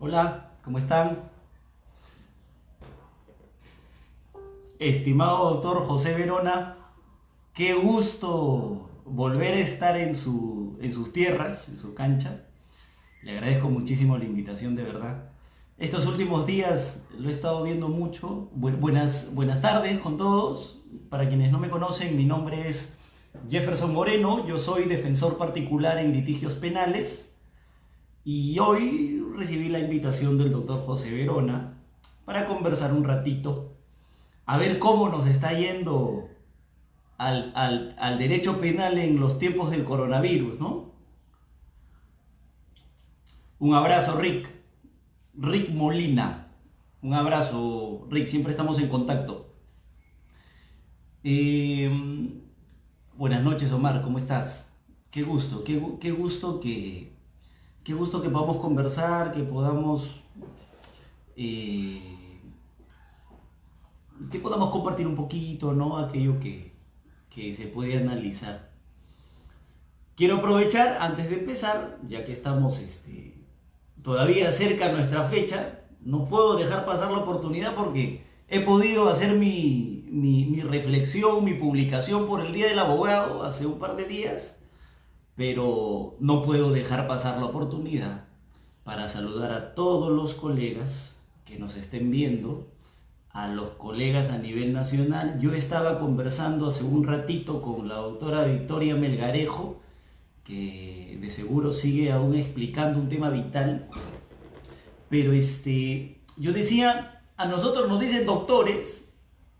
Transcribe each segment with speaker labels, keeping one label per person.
Speaker 1: Hola, ¿cómo están? Estimado doctor José Verona, qué gusto volver a estar en sus tierras, en su cancha. Le agradezco muchísimo la invitación, de verdad. Estos últimos días lo he estado viendo mucho. Buenas tardes con todos. Para quienes no me conocen, mi nombre es Jefferson Moreno. Yo soy defensor particular en litigios penales. Y hoy recibí la invitación del doctor José Verona para conversar un ratito, a ver cómo nos está yendo al derecho penal en los tiempos del coronavirus, ¿no? Un abrazo, Rick. Rick Molina. Un abrazo, Rick. Siempre estamos en contacto. Eh, Buenas noches, Omar. ¿Cómo estás? Qué gusto, qué gusto que podamos conversar, eh, que podamos compartir un poquito, ¿no? Aquello que se puede analizar. Quiero aprovechar, antes de empezar, ya que estamos todavía cerca de nuestra fecha, no puedo dejar pasar la oportunidad porque he podido hacer mi reflexión, mi publicación por el Día del Abogado hace un par de días, pero no puedo dejar pasar la oportunidad para saludar a todos los colegas que nos estén viendo, a los colegas a nivel nacional. Yo estaba conversando hace un ratito con la doctora Victoria Melgarejo, que de seguro sigue aún explicando un tema vital, pero yo decía, a nosotros nos dicen doctores,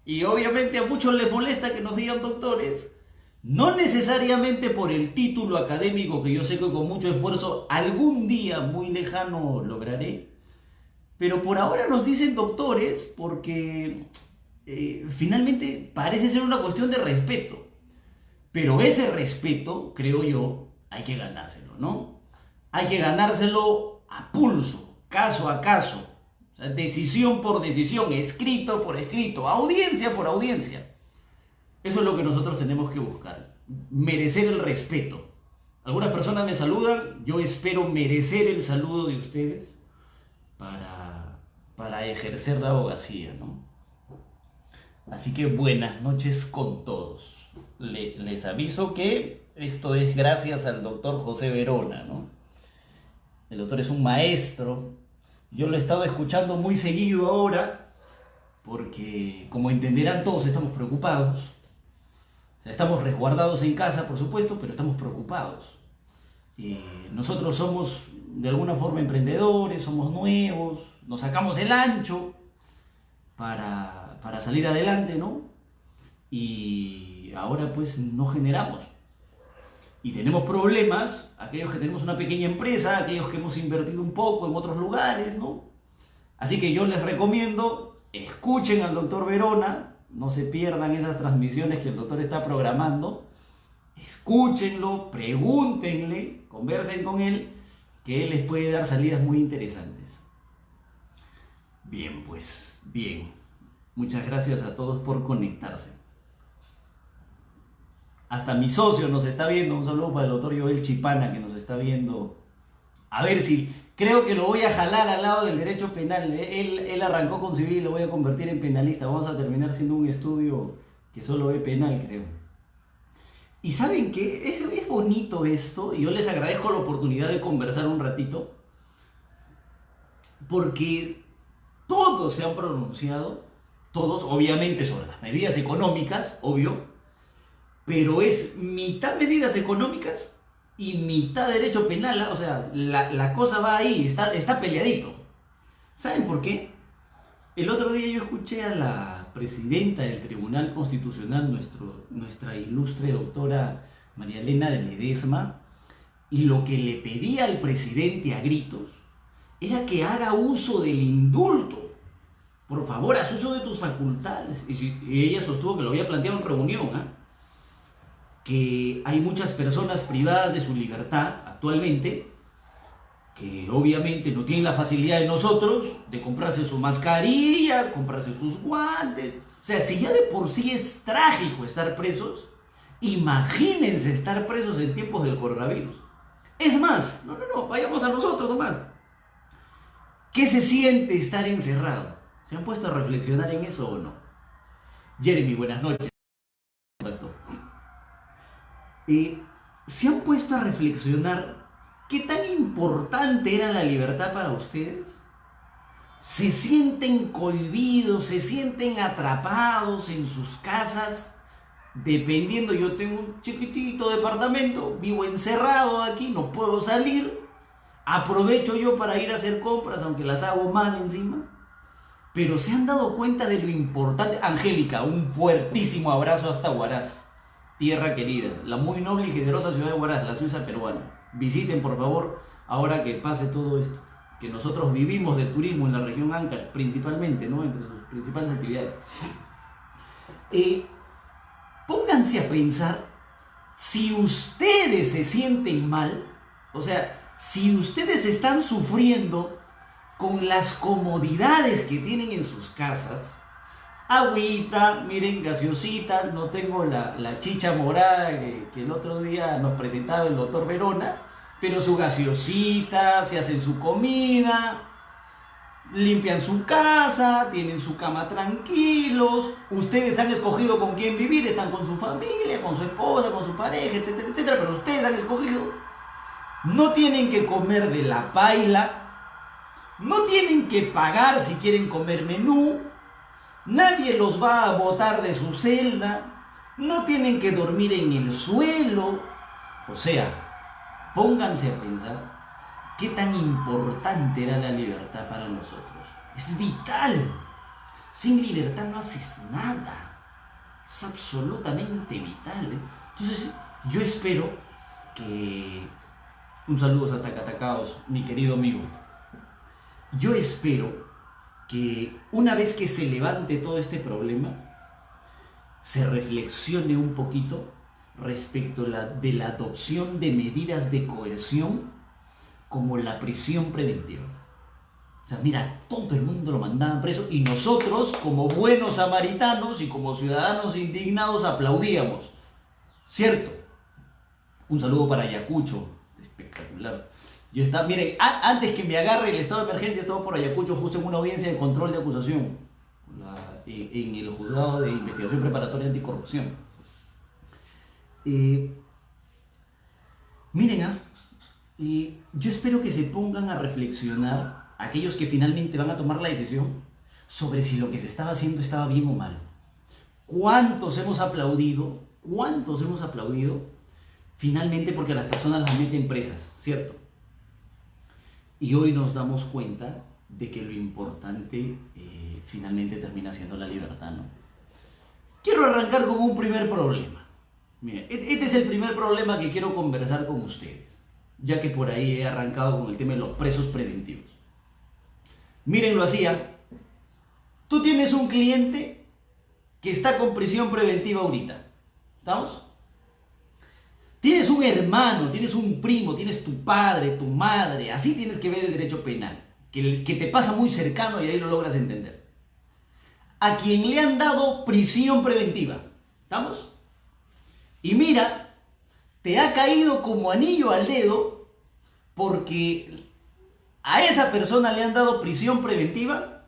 Speaker 1: y obviamente a muchos les molesta que nos digan doctores, no necesariamente por el título académico que yo sé que con mucho esfuerzo algún día muy lejano lograré, pero por ahora nos dicen doctores porque finalmente parece ser una cuestión de respeto. Pero ese respeto, creo yo, hay que ganárselo, ¿no? Hay que ganárselo a pulso, caso a caso, o sea, decisión por decisión, escrito por escrito, audiencia por audiencia. Eso es lo que nosotros tenemos que buscar, merecer el respeto. Algunas personas me saludan, yo espero merecer el saludo de ustedes para ejercer la abogacía, ¿no? Así que buenas noches con todos. Les aviso que esto es gracias al doctor José Verona, ¿no? El doctor es un maestro. Yo lo he estado escuchando muy seguido ahora porque, como entenderán todos, estamos preocupados. O sea, estamos resguardados en casa, por supuesto, pero estamos preocupados. Nosotros somos de alguna forma emprendedores, somos nuevos, nos sacamos el ancho para salir adelante, ¿no? Y ahora pues no generamos. Y tenemos problemas, aquellos que tenemos una pequeña empresa, aquellos que hemos invertido un poco en otros lugares, ¿no? Así que yo les recomiendo, escuchen al doctor Verona, no se pierdan esas transmisiones que el doctor está programando, escúchenlo, pregúntenle, conversen con él, que él les puede dar salidas muy interesantes. Bien, pues, bien. Muchas gracias a todos por conectarse. Hasta mi socio nos está viendo. Un saludo para el doctor Joel Chipana que nos está viendo. A ver si... Creo que lo voy a jalar al lado del derecho penal. Él arrancó con civil y lo voy a convertir en penalista. Vamos a terminar siendo un estudio que solo ve penal, creo. Y ¿saben qué? Es bonito esto. Y yo les agradezco la oportunidad de conversar un ratito. Porque todos se han pronunciado. Todos, obviamente, sobre las medidas económicas, obvio. Pero es mitad medidas económicas y mitad derecho penal, o sea, la cosa va ahí, está peleadito. ¿Saben por qué? El otro día yo escuché a la presidenta del Tribunal Constitucional, nuestra ilustre doctora María Elena de Ledesma, y lo que le pedía al presidente a gritos era que haga uso del indulto. Por favor, haz uso de tus facultades. Y ella sostuvo que lo había planteado en reunión, ¿eh? Que hay muchas personas privadas de su libertad actualmente, que obviamente no tienen la facilidad de nosotros de comprarse su mascarilla, comprarse sus guantes. O sea, si ya de por sí es trágico estar presos, imagínense estar presos en tiempos del coronavirus. Es más, no, vayamos a nosotros nomás. ¿Qué se siente estar encerrado? ¿Se han puesto a reflexionar en eso o no? Jeremy, buenas noches. ¿Se han puesto a reflexionar qué tan importante era la libertad para ustedes? ¿Se sienten cohibidos, se sienten atrapados en sus casas? Dependiendo, yo tengo un chiquitito departamento, vivo encerrado aquí, no puedo salir. Aprovecho yo para ir a hacer compras, aunque las hago mal encima. Pero se han dado cuenta de lo importante. Angélica, un fuertísimo abrazo hasta Huaraz, tierra querida, la muy noble y generosa ciudad de Huaraz, la Suiza peruana. Visiten, por favor, ahora que pase todo esto, que nosotros vivimos de turismo en la región Ancash, principalmente, ¿no? Entre sus principales actividades. Pónganse a pensar, si ustedes se sienten mal, o sea, si ustedes están sufriendo con las comodidades que tienen en sus casas, agüita, miren, gaseosita, no tengo la chicha morada que el otro día nos presentaba el doctor Verona, pero su gaseosita, se hacen su comida, limpian su casa, tienen su cama tranquilos, ustedes han escogido con quién vivir, están con su familia, con su esposa, con su pareja, etcétera, etcétera, pero ustedes han escogido, no tienen que comer de la paila, no tienen que pagar si quieren comer menú, nadie los va a botar de su celda, no tienen que dormir en el suelo. O sea, pónganse a pensar qué tan importante era la libertad para nosotros. Es vital. Sin libertad no haces nada. Es absolutamente vital, ¿eh? Entonces, yo espero que... Un saludo hasta Catacaos, mi querido amigo. Yo espero que una vez que se levante todo este problema, se reflexione un poquito respecto de la adopción de medidas de coerción como la prisión preventiva. O sea, mira, todo el mundo lo mandaban preso y nosotros, como buenos samaritanos y como ciudadanos indignados, aplaudíamos. ¿Cierto? Un saludo para Ayacucho. Espectacular. Yo estaba, miren, antes que me agarre el estado de emergencia, estaba por Ayacucho justo en una audiencia de control de acusación en el juzgado de investigación preparatoria anticorrupción. Miren, yo espero que se pongan a reflexionar aquellos que finalmente van a tomar la decisión sobre si lo que se estaba haciendo estaba bien o mal. ¿Cuántos hemos aplaudido? ¿Cuántos hemos aplaudido finalmente porque a las personas las meten presas, ¿cierto? Y hoy nos damos cuenta de que lo importante finalmente termina siendo la libertad, ¿no? Quiero arrancar con un primer problema. Miren, este es el primer problema que quiero conversar con ustedes, ya que por ahí he arrancado con el tema de los presos preventivos. Mírenlo así, ¿eh? Tú tienes un cliente que está con prisión preventiva ahorita, ¿estamos? Tienes un hermano, tienes un primo, tienes tu padre, tu madre, así tienes que ver el derecho penal, que te pasa muy cercano y ahí lo logras entender. A quien le han dado prisión preventiva, ¿estamos? Y mira, te ha caído como anillo al dedo porque a esa persona le han dado prisión preventiva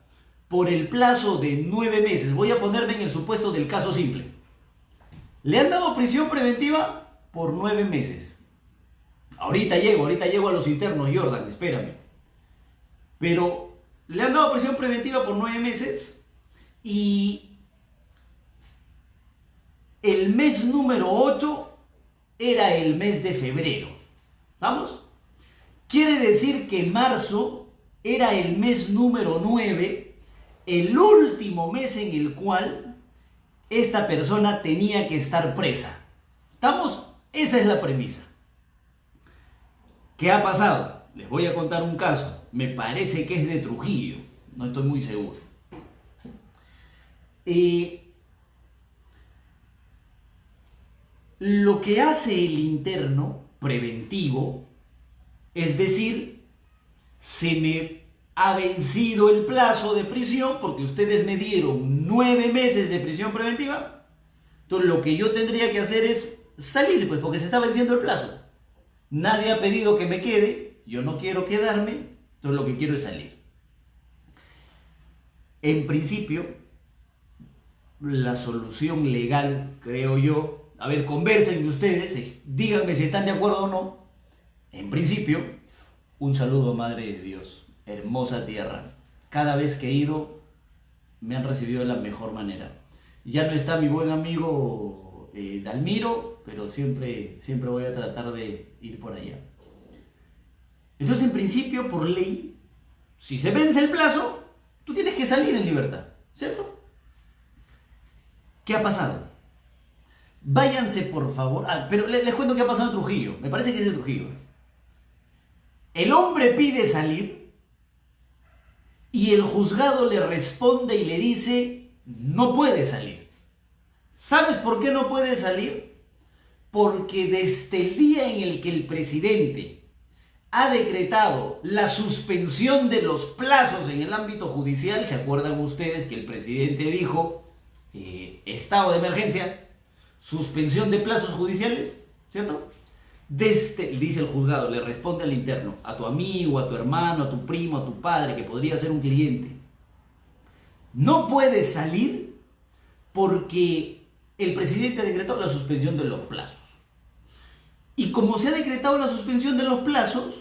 Speaker 1: por el plazo de 9 meses. Voy a ponerme en el supuesto del caso simple. Le han dado prisión preventiva por 9 meses. Ahorita llego a los internos, Jordan, espérame. Pero le han dado prisión preventiva por 9 meses y el mes número 8 era el mes de febrero. ¿Vamos? Quiere decir que marzo era el mes número 9, el último mes en el cual esta persona tenía que estar presa. ¿Estamos? Esa es la premisa. ¿Qué ha pasado? Les voy a contar un caso. Me parece que es de Trujillo. No estoy muy seguro. Lo que hace el interno preventivo, es decir, se me ha vencido el plazo de prisión porque ustedes me dieron 9 meses de prisión preventiva. Entonces lo que yo tendría que hacer es salir, pues, porque se está venciendo el plazo. Nadie ha pedido que me quede, yo no quiero quedarme, entonces lo que quiero es salir. En principio, la solución legal, creo yo, a ver, conversen ustedes, díganme si están de acuerdo o no. En principio, un saludo, Madre de Dios, hermosa tierra. Cada vez que he ido, me han recibido de la mejor manera. Ya no está mi buen amigo Dalmiro, pero siempre voy a tratar de ir por allá. Entonces, en principio, por ley, si se vence el plazo, tú tienes que salir en libertad, ¿cierto? ¿Qué ha pasado? Váyanse, por favor. Pero les cuento qué ha pasado en Trujillo. Me parece que es de Trujillo. El hombre pide salir y el juzgado le responde y le dice: no puede salir. ¿Sabes por qué no puede salir? Porque desde el día en el que el presidente ha decretado la suspensión de los plazos en el ámbito judicial, ¿se acuerdan ustedes que el presidente dijo estado de emergencia, suspensión de plazos judiciales, ¿cierto? Dice el juzgado, le responde al interno, a tu amigo, a tu hermano, a tu primo, a tu padre, que podría ser un cliente. No puedes salir porque el presidente ha decretado la suspensión de los plazos. Y como se ha decretado la suspensión de los plazos,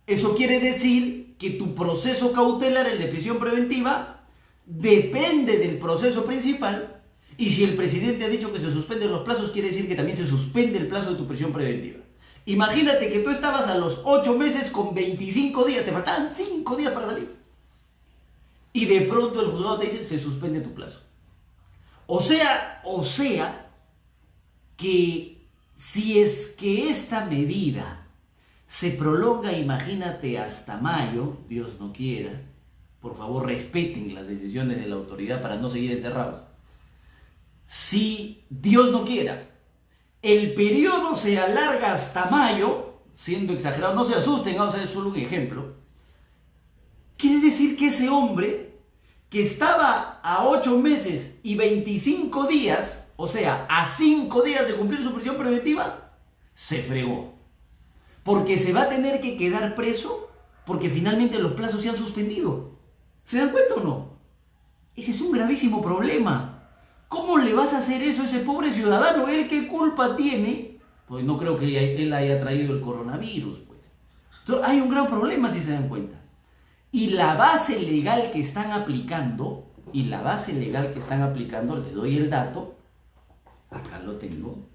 Speaker 1: eso quiere decir que tu proceso cautelar, el de prisión preventiva, depende del proceso principal. Y si el presidente ha dicho que se suspenden los plazos, quiere decir que también se suspende el plazo de tu prisión preventiva. Imagínate que tú estabas a los 8 meses con 25 días, te faltaban 5 días para salir. Y de pronto el juzgado te dice, se suspende tu plazo. O sea que si es que esta medida se prolonga, imagínate, hasta mayo, Dios no quiera, por favor respeten las decisiones de la autoridad para no seguir encerrados. Si Dios no quiera, el periodo se alarga hasta mayo, siendo exagerado, no se asusten, vamos a ver solo un ejemplo, quiere decir que ese hombre que estaba a 8 meses y 25 días, o sea, a 5 días de cumplir su prisión preventiva, se fregó. Porque se va a tener que quedar preso porque finalmente los plazos se han suspendido. ¿Se dan cuenta o no? Ese es un gravísimo problema. ¿Cómo le vas a hacer eso a ese pobre ciudadano? ¿Él qué culpa tiene? Pues no creo que él haya traído el coronavirus, pues. Entonces, hay un gran problema, si se dan cuenta. Y la base legal que están aplicando, les doy el dato, acá lo tengo,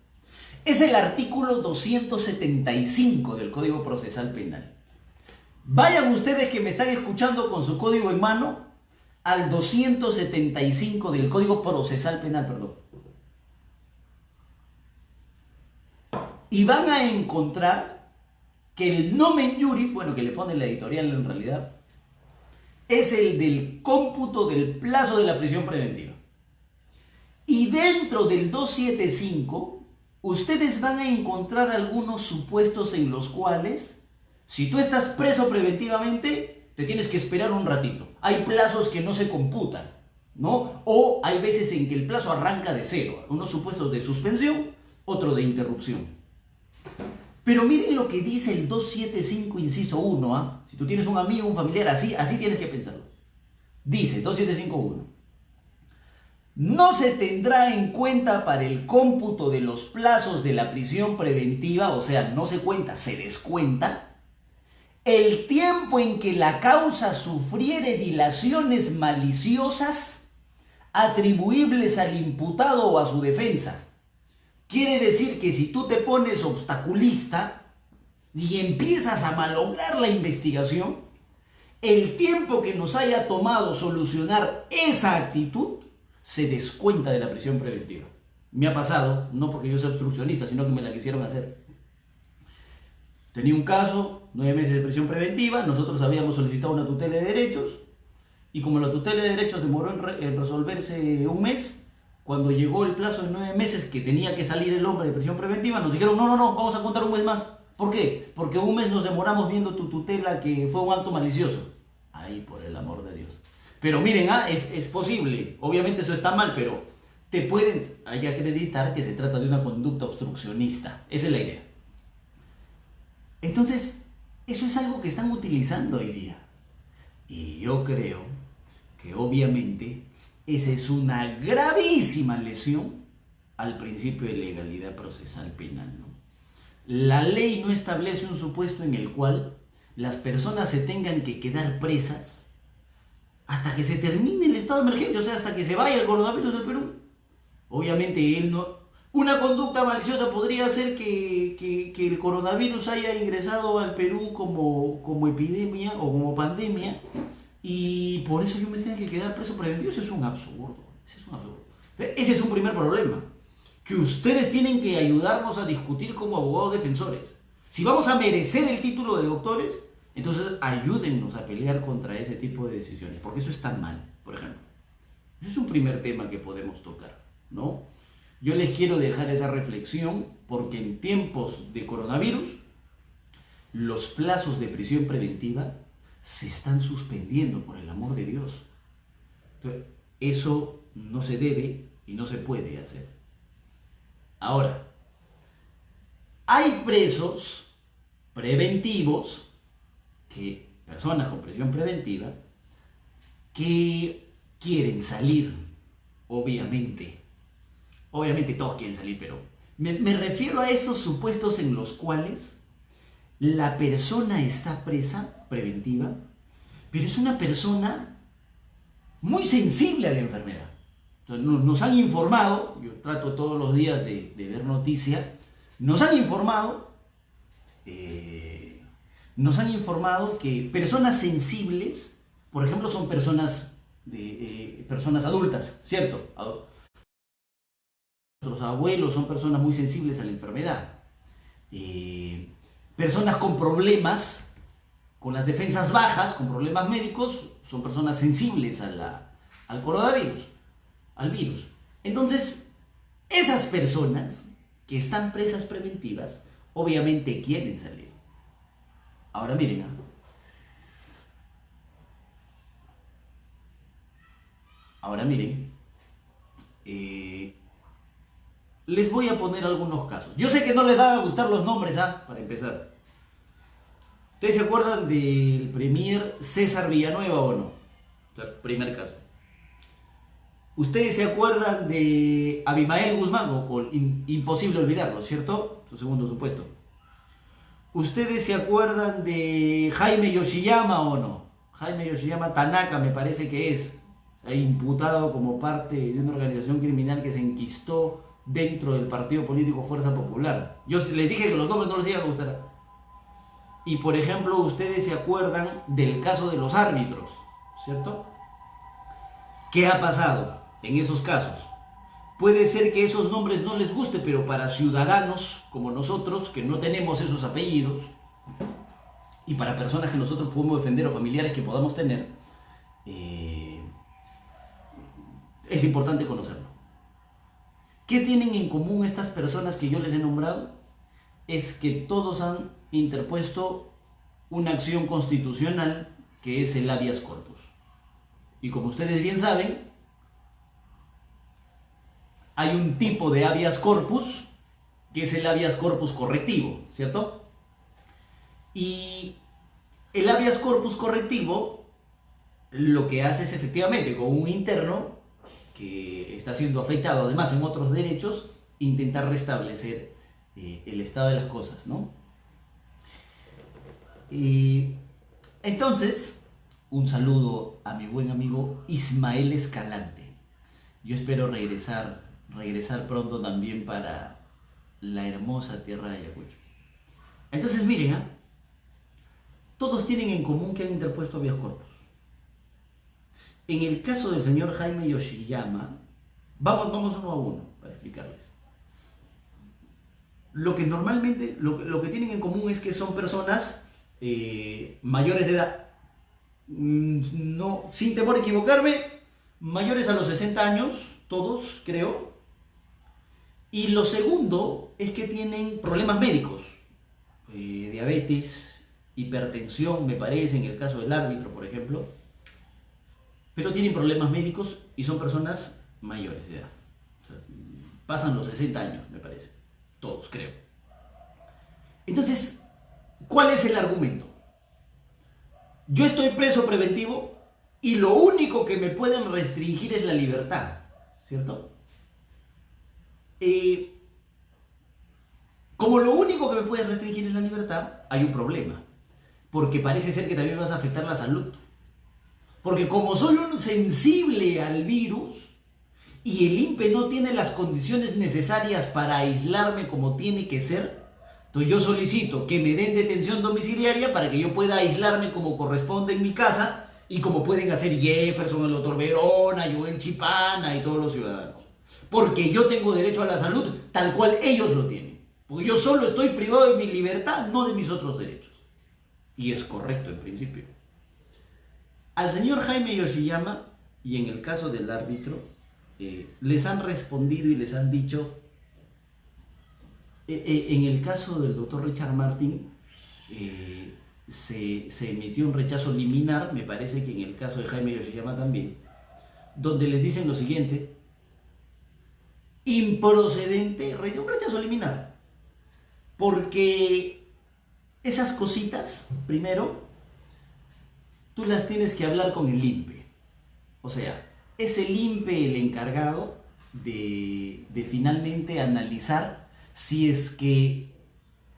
Speaker 1: es el artículo 275 del Código Procesal Penal. Vayan ustedes que me están escuchando con su código en mano al 275 del Código Procesal Penal, perdón. Y van a encontrar que el nomen juris, bueno, que le pone la editorial en realidad, es el del cómputo del plazo de la prisión preventiva. Y dentro del 275, ustedes van a encontrar algunos supuestos en los cuales, si tú estás preso preventivamente, te tienes que esperar un ratito. Hay plazos que no se computan, ¿no? O hay veces en que el plazo arranca de cero. Unos supuestos de suspensión, otro de interrupción. Pero miren lo que dice el 275, inciso 1, ¿ah? Si tú tienes un amigo, un familiar, así tienes que pensarlo. Dice 275.1. No se tendrá en cuenta para el cómputo de los plazos de la prisión preventiva, o sea, no se cuenta, se descuenta, el tiempo en que la causa sufriere dilaciones maliciosas atribuibles al imputado o a su defensa. Quiere decir que si tú te pones obstaculista y empiezas a malograr la investigación, el tiempo que nos haya tomado solucionar esa actitud se descuenta de la prisión preventiva. Me ha pasado, no porque yo sea obstruccionista, sino que me la quisieron hacer. Tenía un caso, 9 meses de prisión preventiva, nosotros habíamos solicitado una tutela de derechos, y como la tutela de derechos demoró en resolverse un mes, cuando llegó el plazo de 9 meses que tenía que salir el hombre de prisión preventiva, nos dijeron, no, vamos a contar un mes más. ¿Por qué? Porque un mes nos demoramos viendo tu tutela que fue un acto malicioso. Ay, por el amor de Dios. Pero miren, es posible, obviamente eso está mal, pero te pueden acreditar que se trata de una conducta obstruccionista. Esa es la idea. Entonces, eso es algo que están utilizando hoy día. Y yo creo que obviamente esa es una gravísima lesión al principio de legalidad procesal penal, ¿no? La ley no establece un supuesto en el cual las personas se tengan que quedar presas hasta que se termine el estado de emergencia, o sea, hasta que se vaya el coronavirus del Perú. Obviamente él no... Una conducta maliciosa podría ser que el coronavirus haya ingresado al Perú como epidemia o como pandemia, y por eso yo me tengo que quedar preso preventivo. Eso es un absurdo. Ese es un absurdo. Ese es un primer problema, que ustedes tienen que ayudarnos a discutir como abogados defensores. Si vamos a merecer el título de doctores, entonces ayúdennos a pelear contra ese tipo de decisiones, porque eso está mal, por ejemplo. Eso es un primer tema que podemos tocar, ¿no? Yo les quiero dejar esa reflexión porque en tiempos de coronavirus los plazos de prisión preventiva se están suspendiendo, por el amor de Dios. Entonces, eso no se debe y no se puede hacer. Ahora, hay presos preventivos, personas con prisión preventiva, que quieren salir, obviamente. Obviamente todos quieren salir, pero me refiero a esos supuestos en los cuales la persona está presa preventiva, pero es una persona muy sensible a la enfermedad. Entonces, nos han informado, yo trato todos los días de ver noticias, nos han informado que personas sensibles, por ejemplo, son personas adultas, ¿cierto? Nuestros abuelos son personas muy sensibles a la enfermedad. Personas con problemas, con las defensas bajas, con problemas médicos, son personas sensibles al coronavirus, al virus. Entonces, esas personas que están presas preventivas, obviamente quieren salir. Ahora miren, les voy a poner algunos casos. Yo sé que no les van a gustar los nombres, para empezar. ¿Ustedes se acuerdan del premier César Villanueva o no? O sea, primer caso. ¿Ustedes se acuerdan de Abimael Guzmán? Imposible olvidarlo, ¿cierto? Su segundo supuesto. ¿Ustedes se acuerdan de Jaime Yoshiyama o no? Jaime Yoshiyama Tanaka me parece que es. Se ha imputado como parte de una organización criminal que se enquistó dentro del partido político Fuerza Popular. Yo les dije que los nombres no les iban a gustar. Y por ejemplo, ustedes se acuerdan del caso de los árbitros, ¿cierto? ¿Qué ha pasado en esos casos? Puede ser que esos nombres no les guste, pero para ciudadanos como nosotros, que no tenemos esos apellidos, y para personas que nosotros podemos defender o familiares que podamos tener, es importante conocerlo. ¿Qué tienen en común estas personas que yo les he nombrado? Es que todos han interpuesto una acción constitucional que es el habeas corpus. Y como ustedes bien saben, hay un tipo de habeas corpus que es el habeas corpus correctivo, ¿cierto? Y el habeas corpus correctivo lo que hace es efectivamente con un interno que está siendo afectado además en otros derechos, intentar restablecer el estado de las cosas, ¿no? Y entonces, un saludo a mi buen amigo Ismael Escalante. Yo espero regresar pronto también para la hermosa tierra de Ayacucho. Entonces miren, todos tienen en común que han interpuesto habeas corpus. En el caso del señor Jaime Yoshiyama, vamos uno a uno. para explicarles. Lo que normalmente, lo que tienen en común es que son personas mayores de edad. No, sin temor a equivocarme, mayores a los 60 años, todos creo. Y lo segundo es que tienen problemas médicos, diabetes, hipertensión, me parece, en el caso del árbitro, por ejemplo. Pero tienen problemas médicos y son personas mayores de edad. O sea, pasan los 60 años, me parece. Todos, creo. Entonces, ¿cuál es el argumento? Yo estoy preso preventivo y lo único que me pueden restringir es la libertad, ¿cierto? Como lo único que me puede restringir es la libertad, hay un problema. Porque parece ser que también vas a afectar la salud. Porque como soy un sensible al virus y el INPE no tiene las condiciones necesarias para aislarme como tiene que ser, entonces yo solicito que me den detención domiciliaria para que yo pueda aislarme como corresponde en mi casa y como pueden hacer Jefferson, el doctor Verona, Joel Chipana y todos los ciudadanos. Porque yo tengo derecho a la salud tal cual ellos lo tienen. Porque yo solo estoy privado de mi libertad, no de mis otros derechos. Y es correcto en principio. Al señor Jaime Yoshiyama, y en el caso del árbitro, les han respondido y les han dicho, en el caso del doctor Richard Martin, se emitió un rechazo liminar, me parece que en el caso de Jaime Yoshiyama también, donde les dicen lo siguiente: improcedente, un rechazo liminar, porque esas cositas, primero, tú las tienes que hablar con el INPE. O sea, es el INPE el encargado de finalmente analizar si es que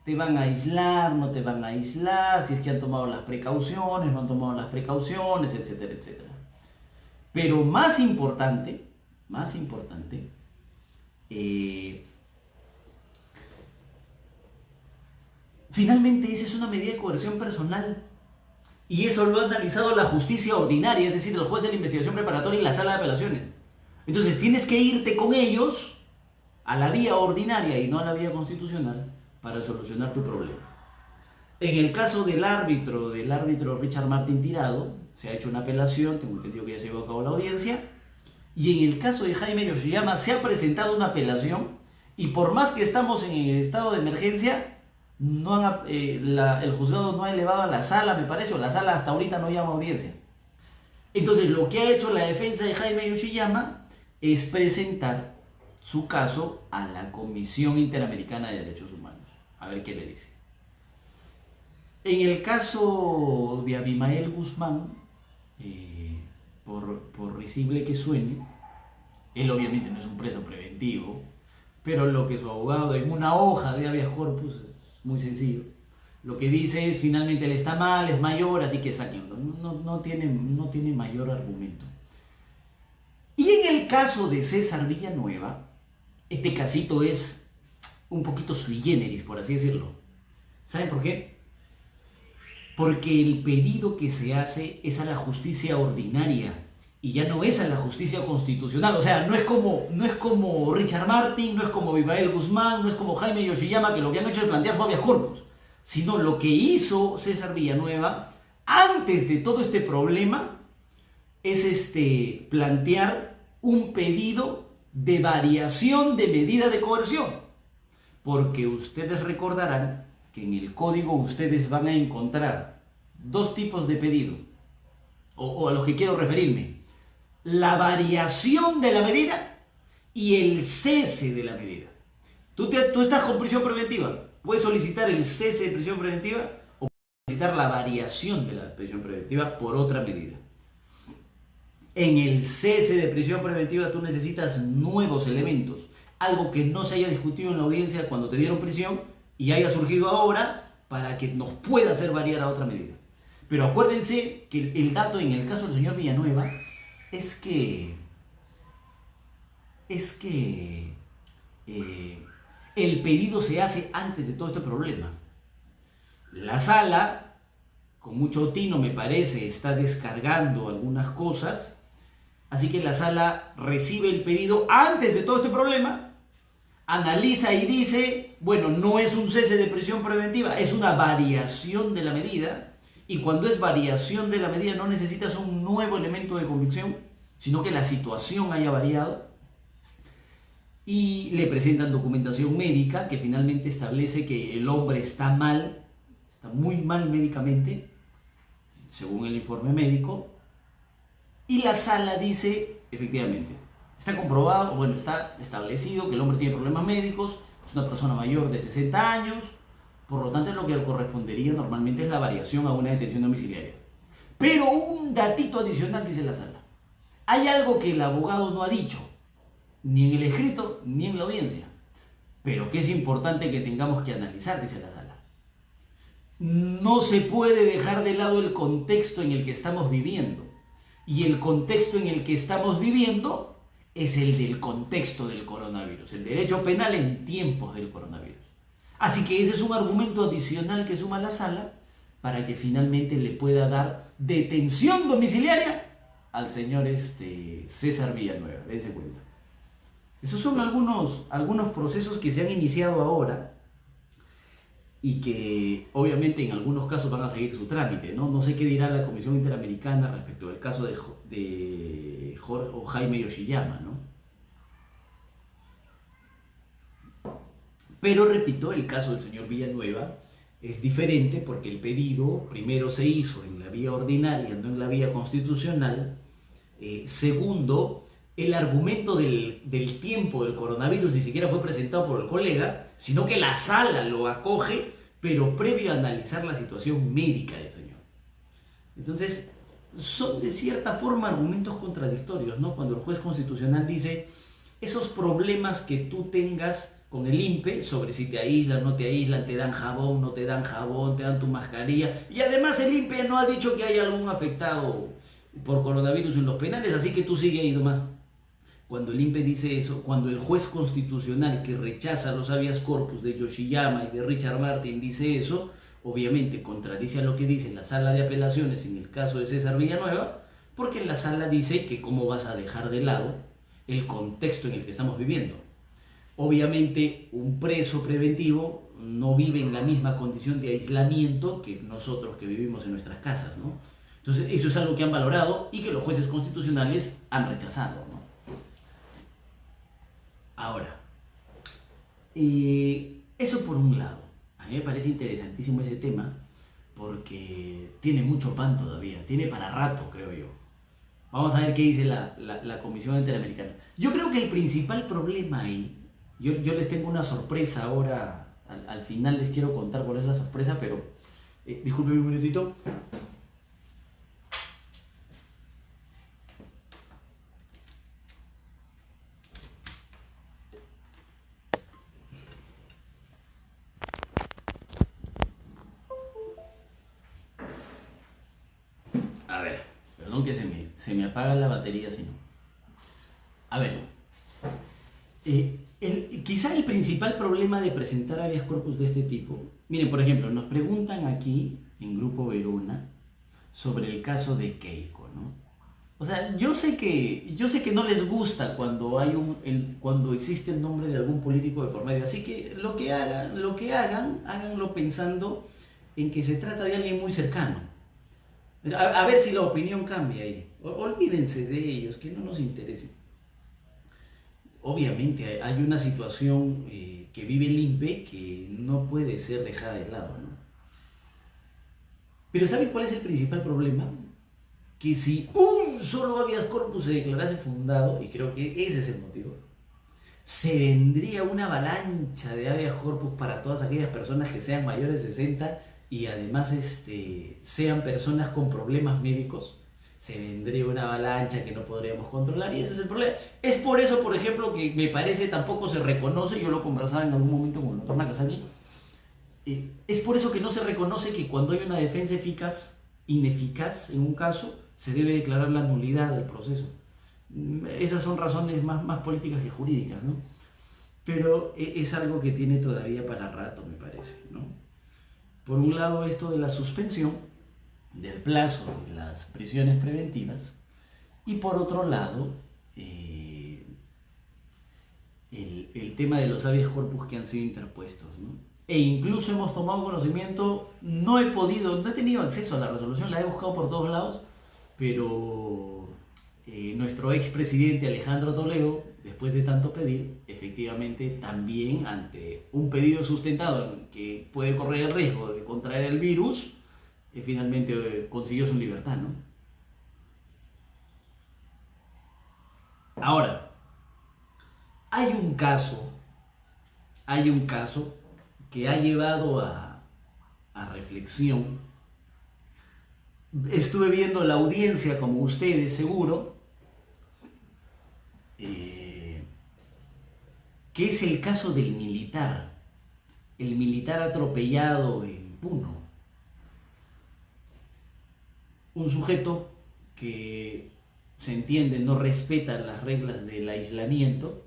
Speaker 1: te van a aislar, no te van a aislar, si es que han tomado las precauciones, no han tomado las precauciones, etcétera, etcétera. Pero más importante, finalmente esa es una medida de coerción personal. Y eso lo ha analizado la justicia ordinaria, es decir, el juez de la investigación preparatoria y la sala de apelaciones. Entonces tienes que irte con ellos a la vía ordinaria y no a la vía constitucional para solucionar tu problema. En el caso del árbitro Richard Martin Tirado, se ha hecho una apelación, tengo entendido que ya se llevó a cabo la audiencia, y en el caso de Jaime Yoshiyama se ha presentado una apelación, y por más que estamos en el estado de emergencia, el juzgado no ha elevado a la sala, me parece, o la sala hasta ahorita no llama audiencia. Entonces, lo que ha hecho la defensa de Jaime Yoshiyama es presentar su caso a la Comisión Interamericana de Derechos Humanos. A ver qué le dice. En el caso de Abimael Guzmán, por risible que suene, él obviamente no es un preso preventivo, pero lo que su abogado en una hoja de habeas corpus es muy sencillo. Lo que dice es, finalmente él está mal, es mayor, así que sáquenlo. No tiene mayor argumento. Y en el caso de César Villanueva, este casito es un poquito sui generis, por así decirlo. ¿Saben por qué? Porque el pedido que se hace es a la justicia ordinaria y ya no es a la justicia constitucional. O sea, no es como Richard Martin, no es como Abimael Guzmán, no es como Jaime Yoshiyama, que lo que han hecho es plantear su habeas corpus, sino lo que hizo César Villanueva antes de todo este problema es plantear un pedido de variación de medida de coerción. Porque ustedes recordarán que en el código ustedes van a encontrar dos tipos de pedido, o a los que quiero referirme: la variación de la medida y el cese de la medida. Tú estás con prisión preventiva, puedes solicitar el cese de prisión preventiva o puedes solicitar la variación de la prisión preventiva por otra medida. En el cese de prisión preventiva tú necesitas nuevos elementos, algo que no se haya discutido en la audiencia cuando te dieron prisión y haya surgido ahora para que nos pueda hacer variar a otra medida. Pero acuérdense que el dato en el caso del señor Villanueva es que el pedido se hace antes de todo este problema. La sala, con mucho tino me parece, está descargando algunas cosas, así que la sala recibe el pedido antes de todo este problema analiza y dice, bueno, no es un cese de prisión preventiva, es una variación de la medida, y cuando es variación de la medida no necesitas un nuevo elemento de convicción, sino que la situación haya variado, y le presentan documentación médica que finalmente establece que el hombre está mal, está muy mal médicamente, según el informe médico, y la sala dice, efectivamente, está comprobado, bueno, está establecido que el hombre tiene problemas médicos, es una persona mayor de 60 años, por lo tanto lo que correspondería normalmente es la variación a una detención domiciliaria. Pero un datito adicional dice la sala. Hay algo que el abogado no ha dicho, ni en el escrito ni en la audiencia, pero que es importante que tengamos que analizar, dice la sala. No se puede dejar de lado el contexto en el que estamos viviendo. Y el contexto en el que estamos viviendo es el del contexto del coronavirus, el derecho penal en tiempos del coronavirus. Así que ese es un argumento adicional que suma la sala para que finalmente le pueda dar detención domiciliaria al señor César Villanueva. Dense cuenta. Esos son algunos procesos que se han iniciado ahora y que obviamente en algunos casos van a seguir su trámite, ¿no? No sé qué dirá la Comisión Interamericana respecto del caso de Jorge o Jaime Yoshiyama, ¿no? Pero repito, el caso del señor Villanueva es diferente porque el pedido primero se hizo en la vía ordinaria, no en la vía constitucional. Segundo, el argumento del tiempo del coronavirus ni siquiera fue presentado por el colega, sino que la sala lo acoge, pero previo a analizar la situación médica del señor. Entonces, son de cierta forma argumentos contradictorios, ¿no? Cuando el juez constitucional dice, esos problemas que tú tengas con el INPE, sobre si te aíslan, no te aíslan, te dan jabón, no te dan jabón, te dan tu mascarilla, y además el INPE no ha dicho que hay algún afectado por coronavirus en los penales, así que tú sigue ahí nomás. Cuando el INPE dice eso, cuando el juez constitucional que rechaza los habeas corpus de Yoshiyama y de Richard Martin dice eso, obviamente contradice a lo que dice la sala de apelaciones en el caso de César Villanueva, porque la sala dice que cómo vas a dejar de lado el contexto en el que estamos viviendo. Obviamente un preso preventivo no vive en la misma condición de aislamiento que nosotros que vivimos en nuestras casas, ¿no? Entonces eso es algo que han valorado y que los jueces constitucionales han rechazado, ¿no? Ahora, eso por un lado. A mí me parece interesantísimo ese tema porque tiene mucho pan todavía, tiene para rato, creo yo. Vamos a ver qué dice la Comisión Interamericana. Yo creo que el principal problema ahí, yo les tengo una sorpresa ahora, al final les quiero contar cuál es la sorpresa, pero disculpen un minutito. A ver, perdón que se me apaga la batería, si no. A ver, quizá el principal problema de presentar habeas corpus de este tipo, miren, por ejemplo, nos preguntan aquí en Grupo Verona sobre el caso de Keiko, ¿no? O sea, yo sé que no les gusta cuando cuando existe el nombre de algún político de por medio, así que lo que hagan, háganlo pensando en que se trata de alguien muy cercano. A ver si la opinión cambia ahí. Olvídense de ellos, que no nos interese. Obviamente hay una situación que vive el INPE que no puede ser dejada de lado, ¿no? Pero ¿saben cuál es el principal problema? Que si un solo habeas corpus se declarase fundado, y creo que ese es el motivo, se vendría una avalancha de habeas corpus para todas aquellas personas que sean mayores de 60 y además sean personas con problemas médicos. Se vendría una avalancha que no podríamos controlar y ese es el problema. Es por eso, por ejemplo, que me parece tampoco se reconoce, yo lo conversaba en algún momento con el doctor Nakazaki, es por eso que no se reconoce que cuando hay una defensa ineficaz en un caso, se debe declarar la nulidad del proceso. Esas son razones más políticas que jurídicas, ¿no? Pero es algo que tiene todavía para rato, me parece, ¿no? Por un lado, esto de la suspensión del plazo de las prisiones preventivas y por otro lado, el tema de los habeas corpus que han sido interpuestos, ¿no? E incluso hemos tomado conocimiento, no he tenido acceso a la resolución, la he buscado por todos lados, pero nuestro expresidente Alejandro Toledo, después de tanto pedir, efectivamente también ante un pedido sustentado en que puede correr el riesgo de contraer el virus, finalmente consiguió su libertad, ¿no? Ahora, hay un caso que ha llevado a reflexión. Estuve viendo la audiencia, como ustedes seguro, que es el caso del militar, el militar atropellado en Puno. Un sujeto que se entiende no respeta las reglas del aislamiento,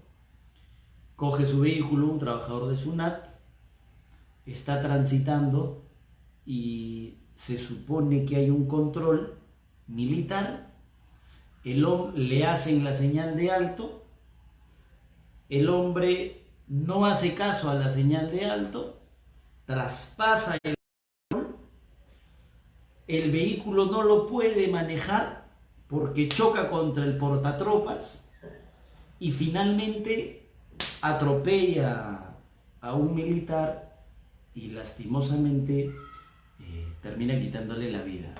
Speaker 1: coge su vehículo, un trabajador de SUNAT, está transitando y se supone que hay un control militar, le hacen la señal de alto, el hombre no hace caso a la señal de alto, traspasa el vehículo, no lo puede manejar porque choca contra el portatropas y finalmente atropella a un militar y lastimosamente termina quitándole la vida.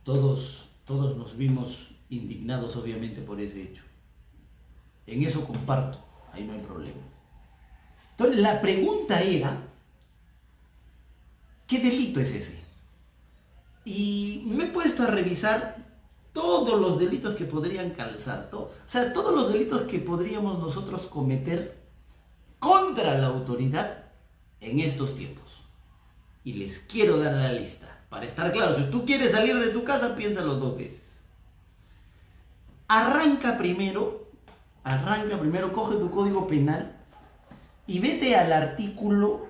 Speaker 1: Todos nos vimos indignados obviamente por ese hecho. En eso comparto, ahí no hay problema. Entonces la pregunta era, ¿qué delito es ese? Y me he puesto a revisar todos los delitos que podrían calzar, todos los delitos que podríamos nosotros cometer contra la autoridad en estos tiempos. Y les quiero dar la lista, para estar claros. Si tú quieres salir de tu casa, piénsalo dos veces. Arranca primero, coge tu código penal y vete al artículo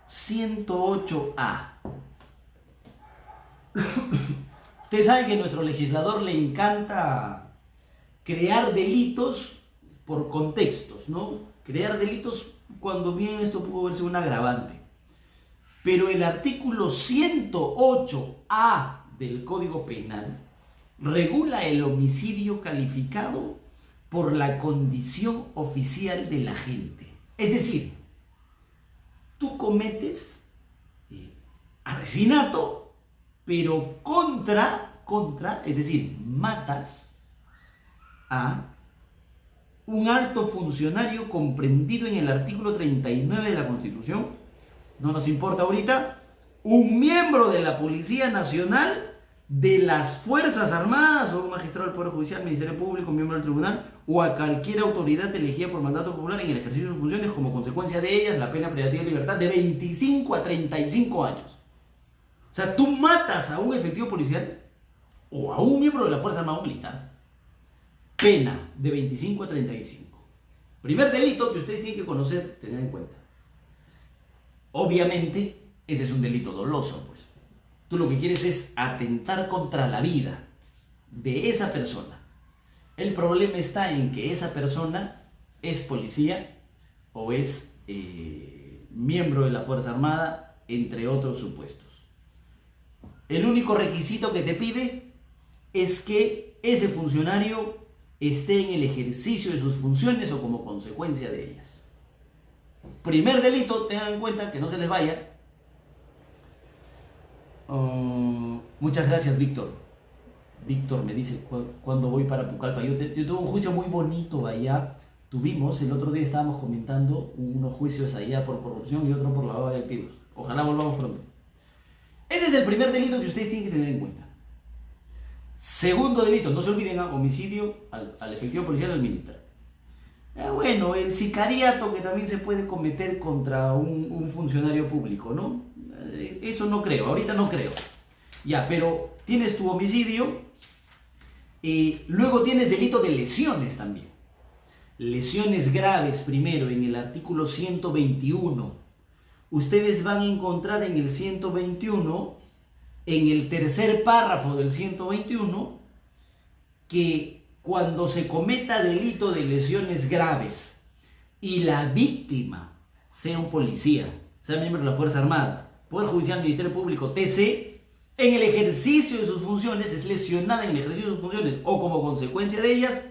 Speaker 1: 108A. Ustedes saben que a nuestro legislador le encanta crear delitos por contextos, ¿no? Crear delitos cuando bien esto pudo verse un agravante. Pero el artículo 108A del Código Penal regula el homicidio calificado por la condición oficial del agente. Es decir, tú cometes asesinato, pero contra, es decir, matas a un alto funcionario comprendido en el artículo 39 de la Constitución, no nos importa ahorita, un miembro de la Policía Nacional, de las Fuerzas Armadas, o un magistrado del Poder Judicial, Ministerio Público, miembro del Tribunal, o a cualquier autoridad elegida por mandato popular en el ejercicio de sus funciones, como consecuencia de ellas, la pena privativa de libertad de 25 a 35 años. O sea, tú matas a un efectivo policial o a un miembro de la Fuerza Armada o Militar, pena de 25 a 35. Primer delito que ustedes tienen que conocer, tener en cuenta. Obviamente, ese es un delito doloso, pues. Tú lo que quieres es atentar contra la vida de esa persona. El problema está en que esa persona es policía o es miembro de la Fuerza Armada, entre otros supuestos. El único requisito que te pide es que ese funcionario esté en el ejercicio de sus funciones o como consecuencia de ellas. Primer delito, tengan en cuenta que no se les vaya. Muchas gracias, Víctor. Víctor me dice cuando voy para Pucallpa. Yo tuve un juicio muy bonito allá. El otro día estábamos comentando unos juicios allá por corrupción y otro por lavado de activos. Ojalá volvamos pronto. Ese es el primer delito que ustedes tienen que tener en cuenta. Segundo delito, no se olviden, homicidio al efectivo policial o al militar. Bueno, el sicariato que también se puede cometer contra un funcionario público, ¿no? Eso no creo, ahorita no creo. Ya, pero tienes tu homicidio y luego tienes delito de lesiones también. Lesiones graves primero en el artículo 121. Ustedes van a encontrar en el 121, en el tercer párrafo del 121, que cuando se cometa delito de lesiones graves y la víctima sea un policía, sea miembro de la Fuerza Armada, Poder Judicial, Ministerio Público, TC, en el ejercicio de sus funciones, es lesionada en el ejercicio de sus funciones o como consecuencia de ellas,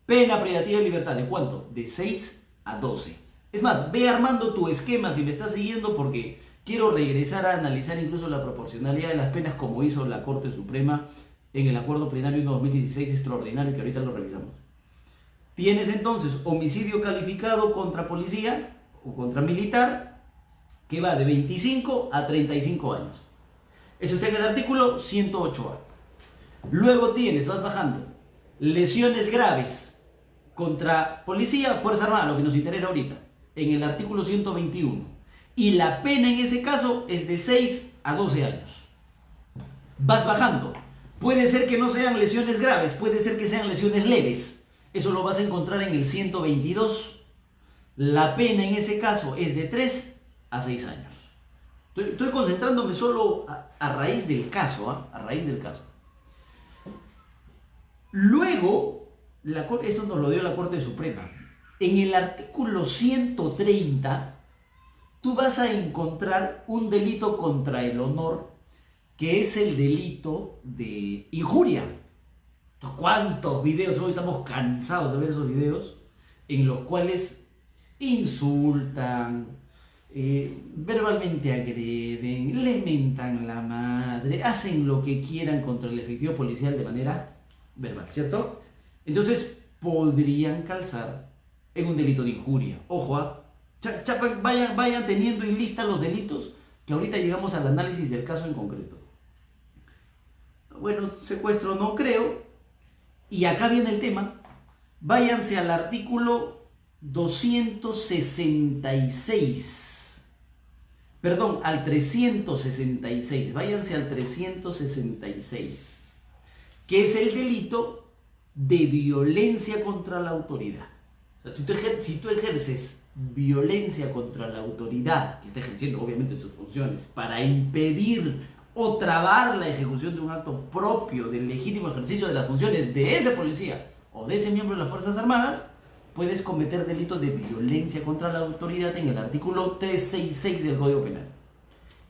Speaker 1: pena privativa de libertad. ¿De cuánto? De 6 a 12. Es más, ve armando tu esquema si me estás siguiendo, porque quiero regresar a analizar incluso la proporcionalidad de las penas como hizo la Corte Suprema en el Acuerdo Plenario 2016 extraordinario, que ahorita lo revisamos. Tienes entonces homicidio calificado contra policía o contra militar, que va de 25 a 35 años. Eso está en el artículo 108A. Luego tienes, vas bajando, lesiones graves contra policía, Fuerza Armada, lo que nos interesa ahorita, en el artículo 121. Y la pena en ese caso es de 6 a 12 años. Vas bajando. Puede ser que no sean lesiones graves, puede ser que sean lesiones leves. Eso lo vas a encontrar en el 122. La pena en ese caso es de 3 a 6 años. Estoy concentrándome solo a raíz del caso, a raíz del caso. Luego, esto nos lo dio la Corte Suprema. En el artículo 130, tú vas a encontrar un delito contra el honor, que es el delito de injuria. ¿Cuántos videos? Hoy estamos cansados de ver esos videos en los cuales insultan, verbalmente agreden, le mentan la madre, hacen lo que quieran contra el efectivo policial de manera verbal, ¿cierto? Entonces podrían calzar en un delito de injuria. Ojo, vayan teniendo en lista los delitos, que ahorita llegamos al análisis del caso en concreto. Bueno, secuestro no creo. Y acá viene el tema. Váyanse al artículo 266. Perdón, al 366. Váyanse al 366. Que es el delito de violencia contra la autoridad. O sea, si tú ejerces violencia contra la autoridad, que está ejerciendo obviamente sus funciones, para impedir o trabar la ejecución de un acto propio del legítimo ejercicio de las funciones de ese policía o de ese miembro de las Fuerzas Armadas, puedes cometer delito de violencia contra la autoridad en el artículo 366 del Código Penal.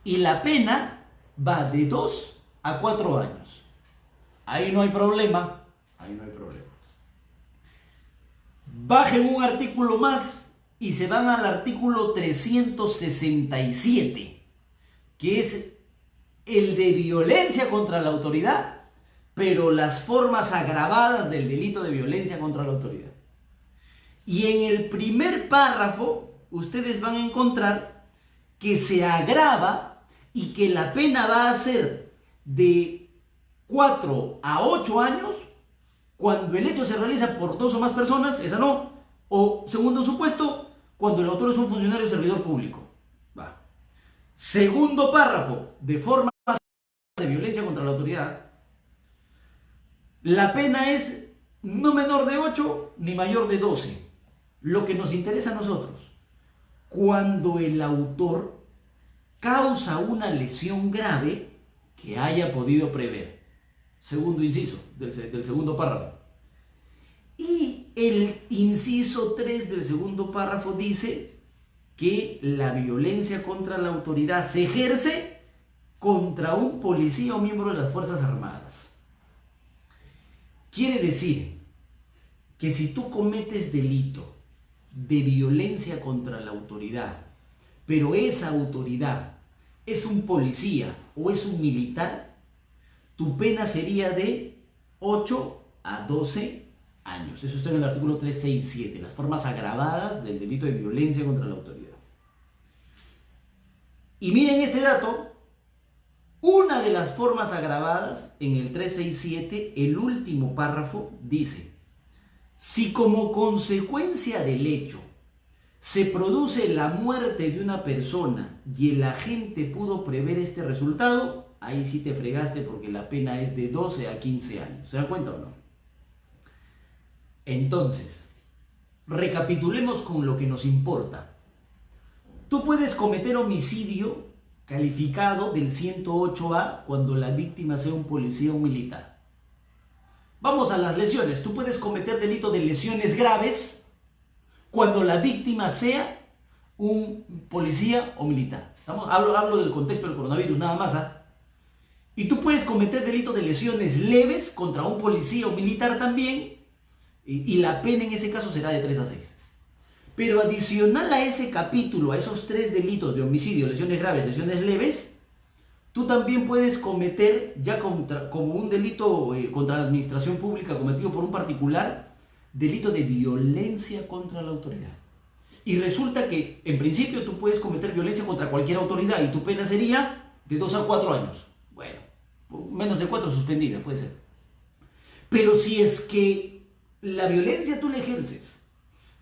Speaker 1: Y la pena va de 2 a 4 años. Ahí no hay problema. Bajen un artículo más y se van al artículo 367, que es el de violencia contra la autoridad, pero las formas agravadas del delito de violencia contra la autoridad. Y en el primer párrafo, ustedes van a encontrar que se agrava y que la pena va a ser de 4 a 8 años cuando el hecho se realiza por 2 o más personas, esa no, o segundo supuesto, cuando el autor es un funcionario o servidor público. Va. Segundo párrafo, de forma de violencia contra la autoridad, la pena es no menor de 8 ni mayor de 12. Lo que nos interesa a nosotros, cuando el autor causa una lesión grave que haya podido prever. Segundo inciso del segundo párrafo. Y el inciso 3 del segundo párrafo dice que la violencia contra la autoridad se ejerce contra un policía o miembro de las Fuerzas Armadas. Quiere decir que si tú cometes delito de violencia contra la autoridad, pero esa autoridad es un policía o es un militar, tu pena sería de 8 a 12 años. Eso está en el artículo 367, las formas agravadas del delito de violencia contra la autoridad. Y miren este dato, una de las formas agravadas en el 367, el último párrafo dice: si como consecuencia del hecho se produce la muerte de una persona y el agente pudo prever este resultado, ahí sí te fregaste, porque la pena es de 12 a 15 años. ¿Se dan cuenta o no? Entonces, recapitulemos con lo que nos importa. Tú puedes cometer homicidio calificado del 108A cuando la víctima sea un policía o un militar. Vamos a las lesiones. Tú puedes cometer delito de lesiones graves cuando la víctima sea un policía o militar. Hablo del contexto del coronavirus, nada más. Y tú puedes cometer delito de lesiones leves contra un policía o militar también, y la pena en ese caso será de 3 a 6. Pero adicional a ese capítulo, a esos 3 delitos de homicidio, lesiones graves, lesiones leves, tú también puedes cometer, ya como un delito contra la administración pública cometido por un particular, delito de violencia contra la autoridad. Y resulta que, en principio, tú puedes cometer violencia contra cualquier autoridad y tu pena sería de 2 a 4 años. Bueno, menos de 4 suspendida, puede ser. Pero si es que la violencia tú la ejerces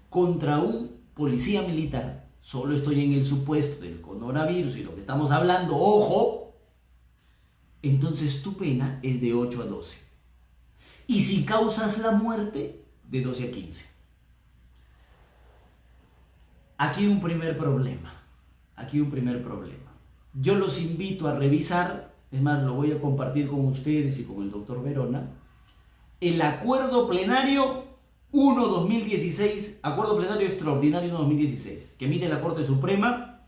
Speaker 1: contra un policía militar, solo estoy en el supuesto del coronavirus y lo que estamos hablando, ojo, entonces tu pena es de 8 a 12. Y si causas la muerte, de 12 a 15. Aquí hay un primer problema. Yo los invito a revisar, es más, lo voy a compartir con ustedes y con el doctor Verona, el acuerdo plenario 1-2016, acuerdo plenario extraordinario 1-2016, que emite la Corte Suprema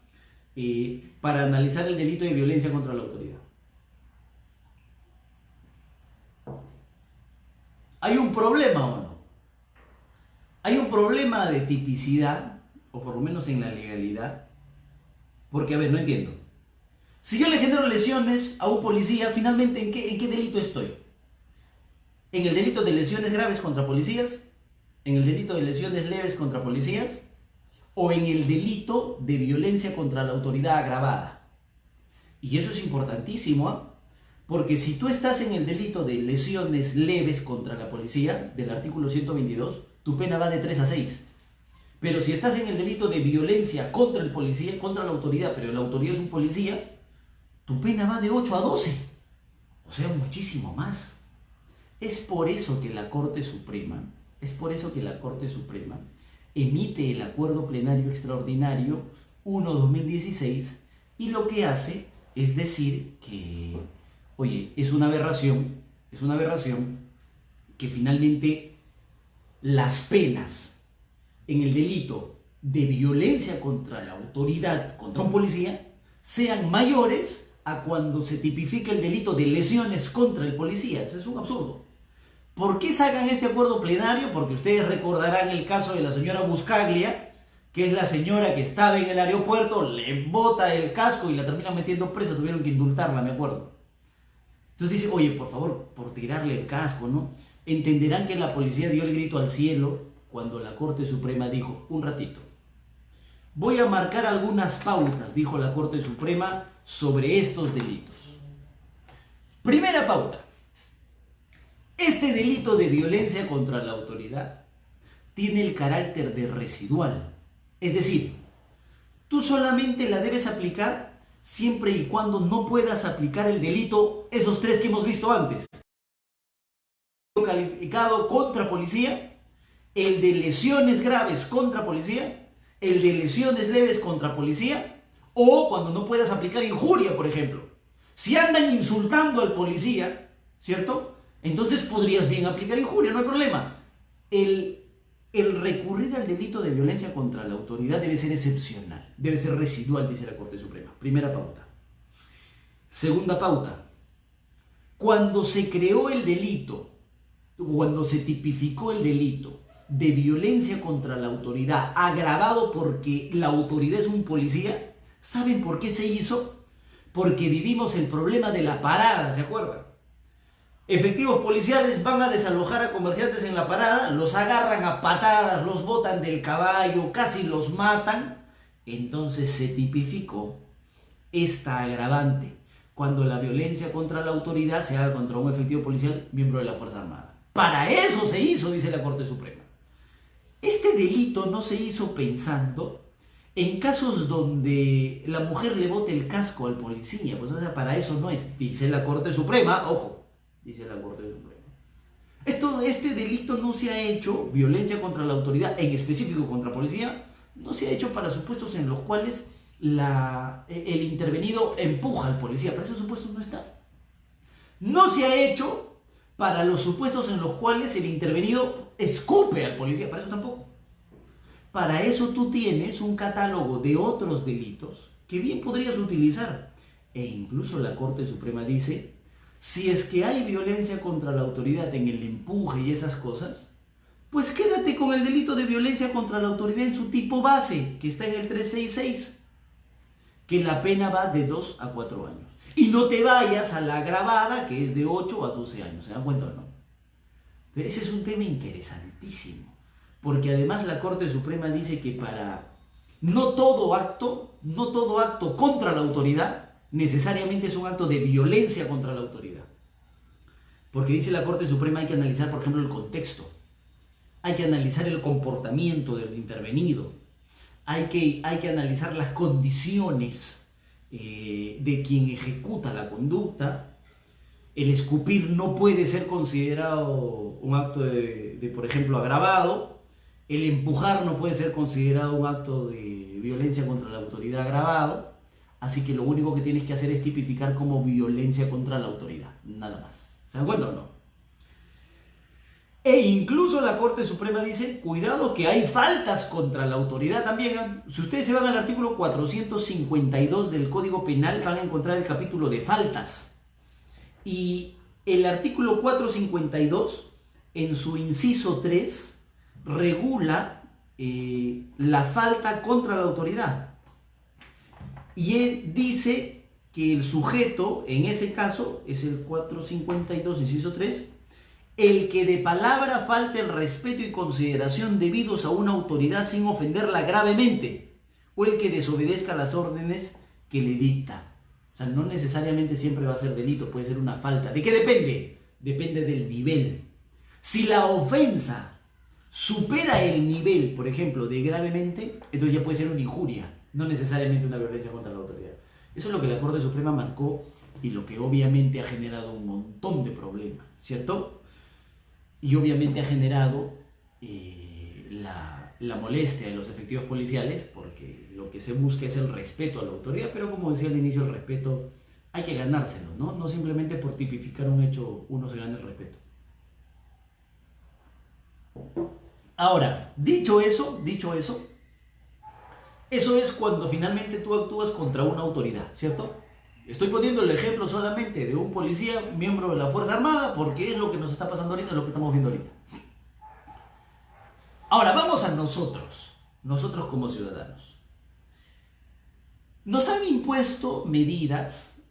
Speaker 1: para analizar el delito de violencia contra la autoridad. ¿Hay un problema o no? Hay un problema de tipicidad, o por lo menos en la legalidad, porque, a ver, no entiendo. Si yo le genero lesiones a un policía, finalmente, ¿en qué delito estoy? ¿En el delito de lesiones graves contra policías? ¿En el delito de lesiones leves contra policías? ¿O en el delito de violencia contra la autoridad agravada? Y eso es importantísimo, ¿eh? Porque si tú estás en el delito de lesiones leves contra la policía, del artículo 122, tu pena va de 3 a 6. Pero si estás en el delito de violencia contra el policía, contra la autoridad, pero la autoridad es un policía, tu pena va de 8 a 12. O sea, muchísimo más. Es por eso que la Corte Suprema emite el acuerdo plenario extraordinario 1-2016 y lo que hace es decir que, oye, es una aberración que finalmente las penas en el delito de violencia contra la autoridad, contra un policía, sean mayores a cuando se tipifica el delito de lesiones contra el policía. Eso es un absurdo. ¿Por qué sacan este acuerdo plenario? Porque ustedes recordarán el caso de la señora Buscaglia, que es la señora que estaba en el aeropuerto, le bota el casco y la terminan metiendo presa, tuvieron que indultarla, me acuerdo. Entonces dice, oye, por favor, por tirarle el casco, ¿no? Entenderán que la policía dio el grito al cielo cuando la Corte Suprema dijo, un ratito, voy a marcar algunas pautas, dijo la Corte Suprema, sobre estos delitos. Primera pauta. Este delito de violencia contra la autoridad tiene el carácter de residual. Es decir, tú solamente la debes aplicar siempre y cuando no puedas aplicar el delito, esos 3 que hemos visto antes. Calificado contra policía, el de lesiones graves contra policía, el de lesiones leves contra policía, o cuando no puedas aplicar injuria, por ejemplo. Si andan insultando al policía, ¿cierto? Entonces podrías bien aplicar injuria, no hay problema. El recurrir al delito de violencia contra la autoridad debe ser excepcional, debe ser residual, dice la Corte Suprema. Primera pauta. Segunda pauta. Cuando se creó el delito, cuando se tipificó el delito de violencia contra la autoridad agravado porque la autoridad es un policía, ¿saben por qué se hizo? Porque vivimos el problema de la parada, ¿se acuerdan? Efectivos policiales van a desalojar a comerciantes en la parada, los agarran a patadas, los botan del caballo, casi los matan. Entonces se tipificó esta agravante cuando la violencia contra la autoridad se haga contra un efectivo policial miembro de la Fuerza Armada. Para eso se hizo, dice la Corte Suprema. Este delito no se hizo pensando en casos donde la mujer le bote el casco al policía. Pues o sea, para eso no es, dice la Corte Suprema, ojo, dice la Corte Suprema. Este delito no se ha hecho, violencia contra la autoridad, en específico contra policía, no se ha hecho para supuestos en los cuales el intervenido empuja al policía. Para esos supuestos no está. No se ha hecho para los supuestos en los cuales el intervenido escupe al policía. Para eso tampoco. Para eso tú tienes un catálogo de otros delitos que bien podrías utilizar. E incluso la Corte Suprema dice, si es que hay violencia contra la autoridad en el empuje y esas cosas, pues quédate con el delito de violencia contra la autoridad en su tipo base, que está en el 366, que la pena va de 2 a 4 años. Y no te vayas a la agravada, que es de 8 a 12 años. ¿Se dan cuenta o no? Ese es un tema interesantísimo, porque además la Corte Suprema dice que para no todo acto contra la autoridad necesariamente es un acto de violencia contra la autoridad. Porque dice la Corte Suprema hay que analizar, por ejemplo, el contexto. Hay que analizar el comportamiento del intervenido. Hay que analizar las condiciones de quien ejecuta la conducta. El escupir no puede ser considerado un acto de, por ejemplo, agravado. El empujar no puede ser considerado un acto de violencia contra la autoridad agravado. Así que lo único que tienes que hacer es tipificar como violencia contra la autoridad. Nada más. ¿Se dan cuenta o no? E incluso la Corte Suprema dice, cuidado que hay faltas contra la autoridad también. Si ustedes se van al artículo 452 del Código Penal, van a encontrar el capítulo de faltas. Y el artículo 452, en su inciso 3, regula la falta contra la autoridad. Y él dice que el sujeto, en ese caso, es el 452, inciso 3, el que de palabra falte el respeto y consideración debidos a una autoridad sin ofenderla gravemente, o el que desobedezca las órdenes que le dicta. O sea, no necesariamente siempre va a ser delito, puede ser una falta. ¿De qué depende? Depende del nivel. Si la ofensa supera el nivel, por ejemplo, de gravemente, entonces ya puede ser una injuria, no necesariamente una violencia contra la autoridad. Eso es lo que la Corte Suprema marcó y lo que obviamente ha generado un montón de problemas, ¿cierto? Y obviamente ha generado la molestia de los efectivos policiales, porque lo que se busca es el respeto a la autoridad, pero como decía al inicio, el respeto hay que ganárselo, ¿no? No simplemente por tipificar un hecho uno se gana el respeto. Ahora, dicho eso, eso es cuando finalmente tú actúas contra una autoridad, ¿cierto? Estoy poniendo el ejemplo solamente de un policía, miembro de la Fuerza Armada, porque es lo que nos está pasando ahorita, es lo que estamos viendo ahorita. Ahora, vamos a nosotros como ciudadanos. Nos han impuesto medidas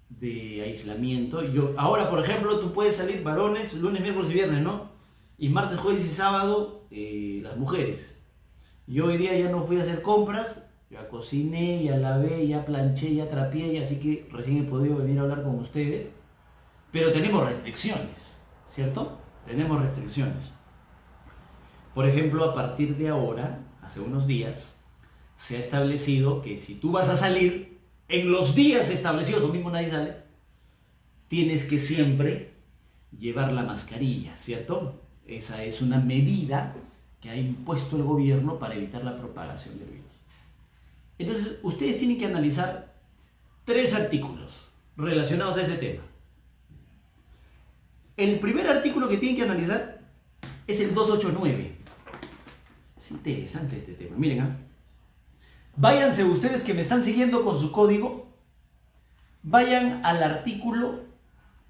Speaker 1: de aislamiento. Ahora, por ejemplo, tú puedes salir varones lunes, miércoles y viernes, ¿no? Y martes, jueves y sábado, las mujeres. Yo hoy día ya no fui a hacer compras, ya cociné, ya lavé, ya planché, ya trapié, así que recién he podido venir a hablar con ustedes. Pero tenemos restricciones, ¿cierto? Tenemos restricciones. Por ejemplo, a partir de ahora, hace unos días, se ha establecido que si tú vas a salir, en los días establecidos, domingo nadie sale, tienes que siempre llevar la mascarilla, ¿cierto? Esa es una medida que ha impuesto el gobierno para evitar la propagación del virus. Entonces, ustedes tienen que analizar 3 artículos relacionados a ese tema. El primer artículo que tienen que analizar es el 289. Es interesante este tema. Miren, ¿eh? Váyanse ustedes que me están siguiendo con su código, vayan al artículo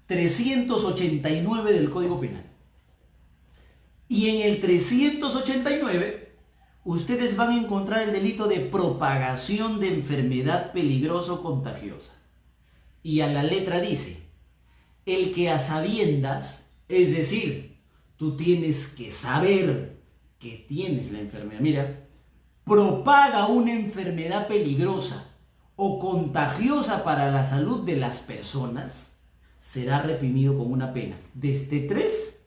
Speaker 1: 389 del Código Penal. Y en el 389, ustedes van a encontrar el delito de propagación de enfermedad peligrosa o contagiosa. Y a la letra dice, el que a sabiendas, es decir, tú tienes que saber que tienes la enfermedad, mira, propaga una enfermedad peligrosa o contagiosa para la salud de las personas, será reprimido con una pena desde 3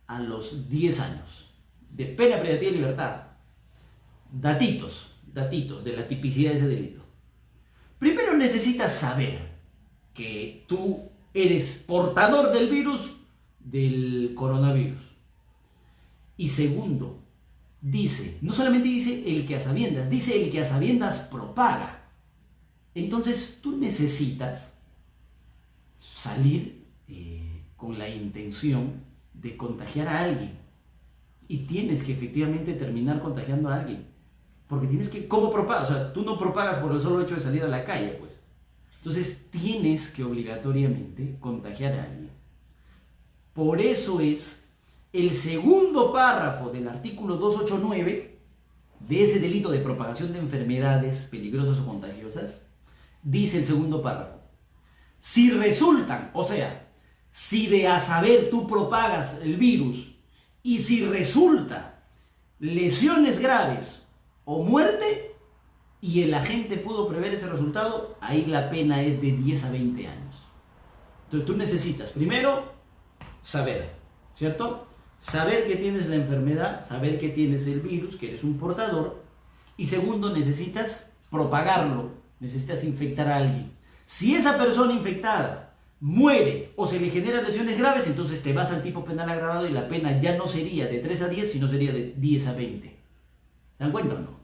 Speaker 1: a los 10 años de pena privativa de libertad. Datitos de la tipicidad de ese delito. Primero necesitas saber que tú eres portador del virus, del coronavirus. Y segundo, dice, no solamente dice el que a sabiendas, dice el que a sabiendas propaga. Entonces tú necesitas salir con la intención de contagiar a alguien. Y tienes que efectivamente terminar contagiando a alguien. Porque tienes que, ¿cómo propagas? O sea, tú no propagas por el solo hecho de salir a la calle, pues. Entonces tienes que obligatoriamente contagiar a alguien. Por eso es el segundo párrafo del artículo 289 de ese delito de propagación de enfermedades peligrosas o contagiosas, dice el segundo párrafo. Si resultan, o sea, si de a saber tú propagas el virus y si resulta lesiones graves o muerte y el agente pudo prever ese resultado, ahí la pena es de 10 a 20 años. Entonces tú necesitas primero saber, ¿cierto? Saber que tienes la enfermedad, saber que tienes el virus, que eres un portador, y segundo, necesitas propagarlo, necesitas infectar a alguien. Si esa persona infectada muere o se le generan lesiones graves, entonces te vas al tipo penal agravado y la pena ya no sería de 3 a 10, sino sería de 10 a 20. ¿Se dan cuenta o no?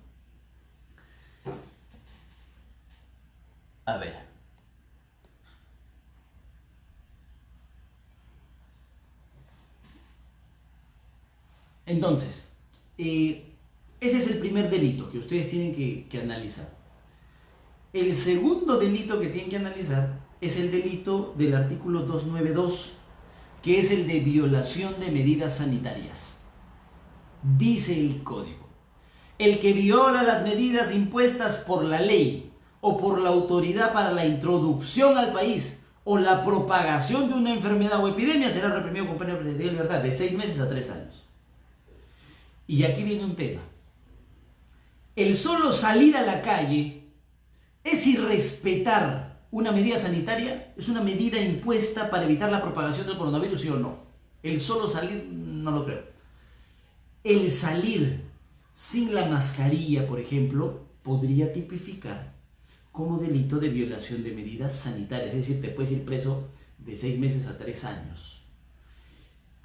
Speaker 1: A ver. Entonces, ese es el primer delito que ustedes tienen que analizar. El segundo delito que tienen que analizar es el delito del artículo 292, que es el de violación de medidas sanitarias. Dice el código: el que viola las medidas impuestas por la ley o por la autoridad para la introducción al país o la propagación de una enfermedad o epidemia será reprimido con pena de libertad de 6 meses a 3 años. Y aquí viene un tema. El solo salir a la calle es irrespetar una medida sanitaria, es una medida impuesta para evitar la propagación del coronavirus, ¿sí o no? El solo salir, no lo creo. El salir sin la mascarilla, por ejemplo, podría tipificar como delito de violación de medidas sanitarias, es decir, te puedes ir preso de 6 meses a 3 años.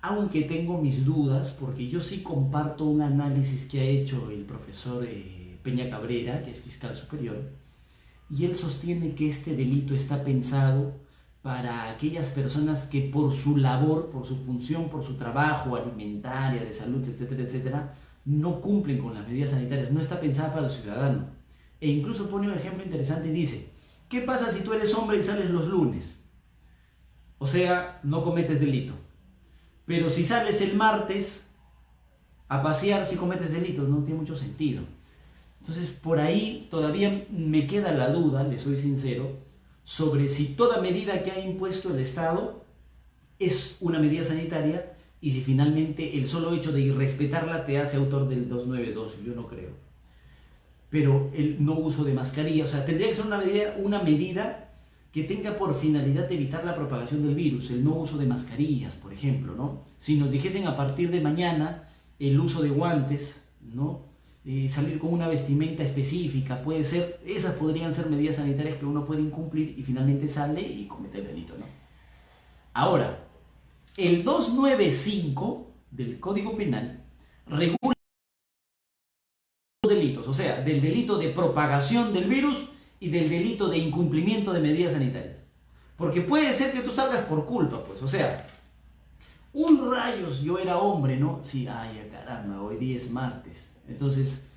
Speaker 1: Aunque tengo mis dudas, porque yo sí comparto un análisis que ha hecho el profesor Peña Cabrera, que es fiscal superior, y él sostiene que este delito está pensado para aquellas personas que por su labor, por su función, por su trabajo alimentaria, de salud, etcétera, etcétera, no cumplen con las medidas sanitarias, no está pensada para el ciudadano. E incluso pone un ejemplo interesante y dice: ¿qué pasa si tú eres hombre y sales los lunes? O sea, no cometes delito. Pero si sales el martes a pasear, sí cometes delito, no tiene mucho sentido. Entonces, por ahí todavía me queda la duda, le soy sincero, sobre si toda medida que ha impuesto el Estado es una medida sanitaria y si finalmente el solo hecho de irrespetarla te hace autor del 292, yo no creo. Pero el no uso de mascarilla, o sea, tendría que ser una medida que tenga por finalidad evitar la propagación del virus, el no uso de mascarillas, por ejemplo, ¿no? Si nos dijesen a partir de mañana el uso de guantes, ¿no? Salir con una vestimenta específica, puede ser, esas podrían ser medidas sanitarias que uno puede incumplir y finalmente sale y comete el delito, ¿no? Ahora, el 295 del Código Penal regula los delitos, o sea, del delito de propagación del virus y del delito de incumplimiento de medidas sanitarias. Porque puede ser que tú salgas por culpa, pues, o sea, uy, rayos, yo era hombre, ¿no? Sí, ay, caramba, hoy día es martes. Entonces,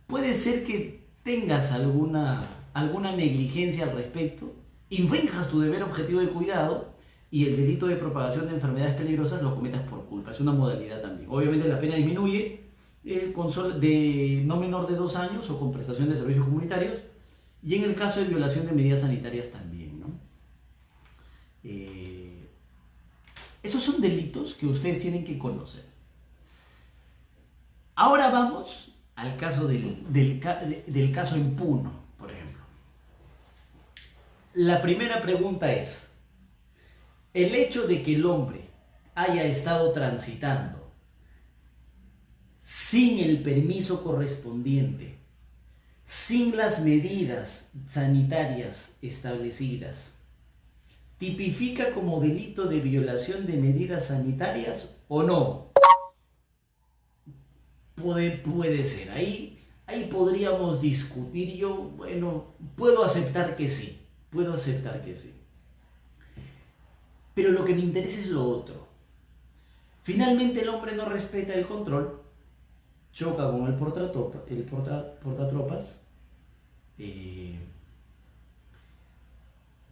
Speaker 1: puede ser que tengas alguna negligencia al respecto, infrinjas tu deber objetivo de cuidado y el delito de propagación de enfermedades peligrosas lo cometas por culpa. Es una modalidad también. Obviamente la pena disminuye de no menor de 2 años o con prestación de servicios comunitarios y en el caso de violación de medidas sanitarias también, ¿no? Esos son delitos que ustedes tienen que conocer. Ahora vamos al caso del caso en Puno, por ejemplo. La primera pregunta es: el hecho de que el hombre haya estado transitando sin el permiso correspondiente, sin las medidas sanitarias establecidas, ¿tipifica como delito de violación de medidas sanitarias o no? Puede ser, ahí podríamos discutir. Yo, bueno, puedo aceptar que sí, Pero lo que me interesa es lo otro. Finalmente el hombre no respeta el control, choca con el portatropas,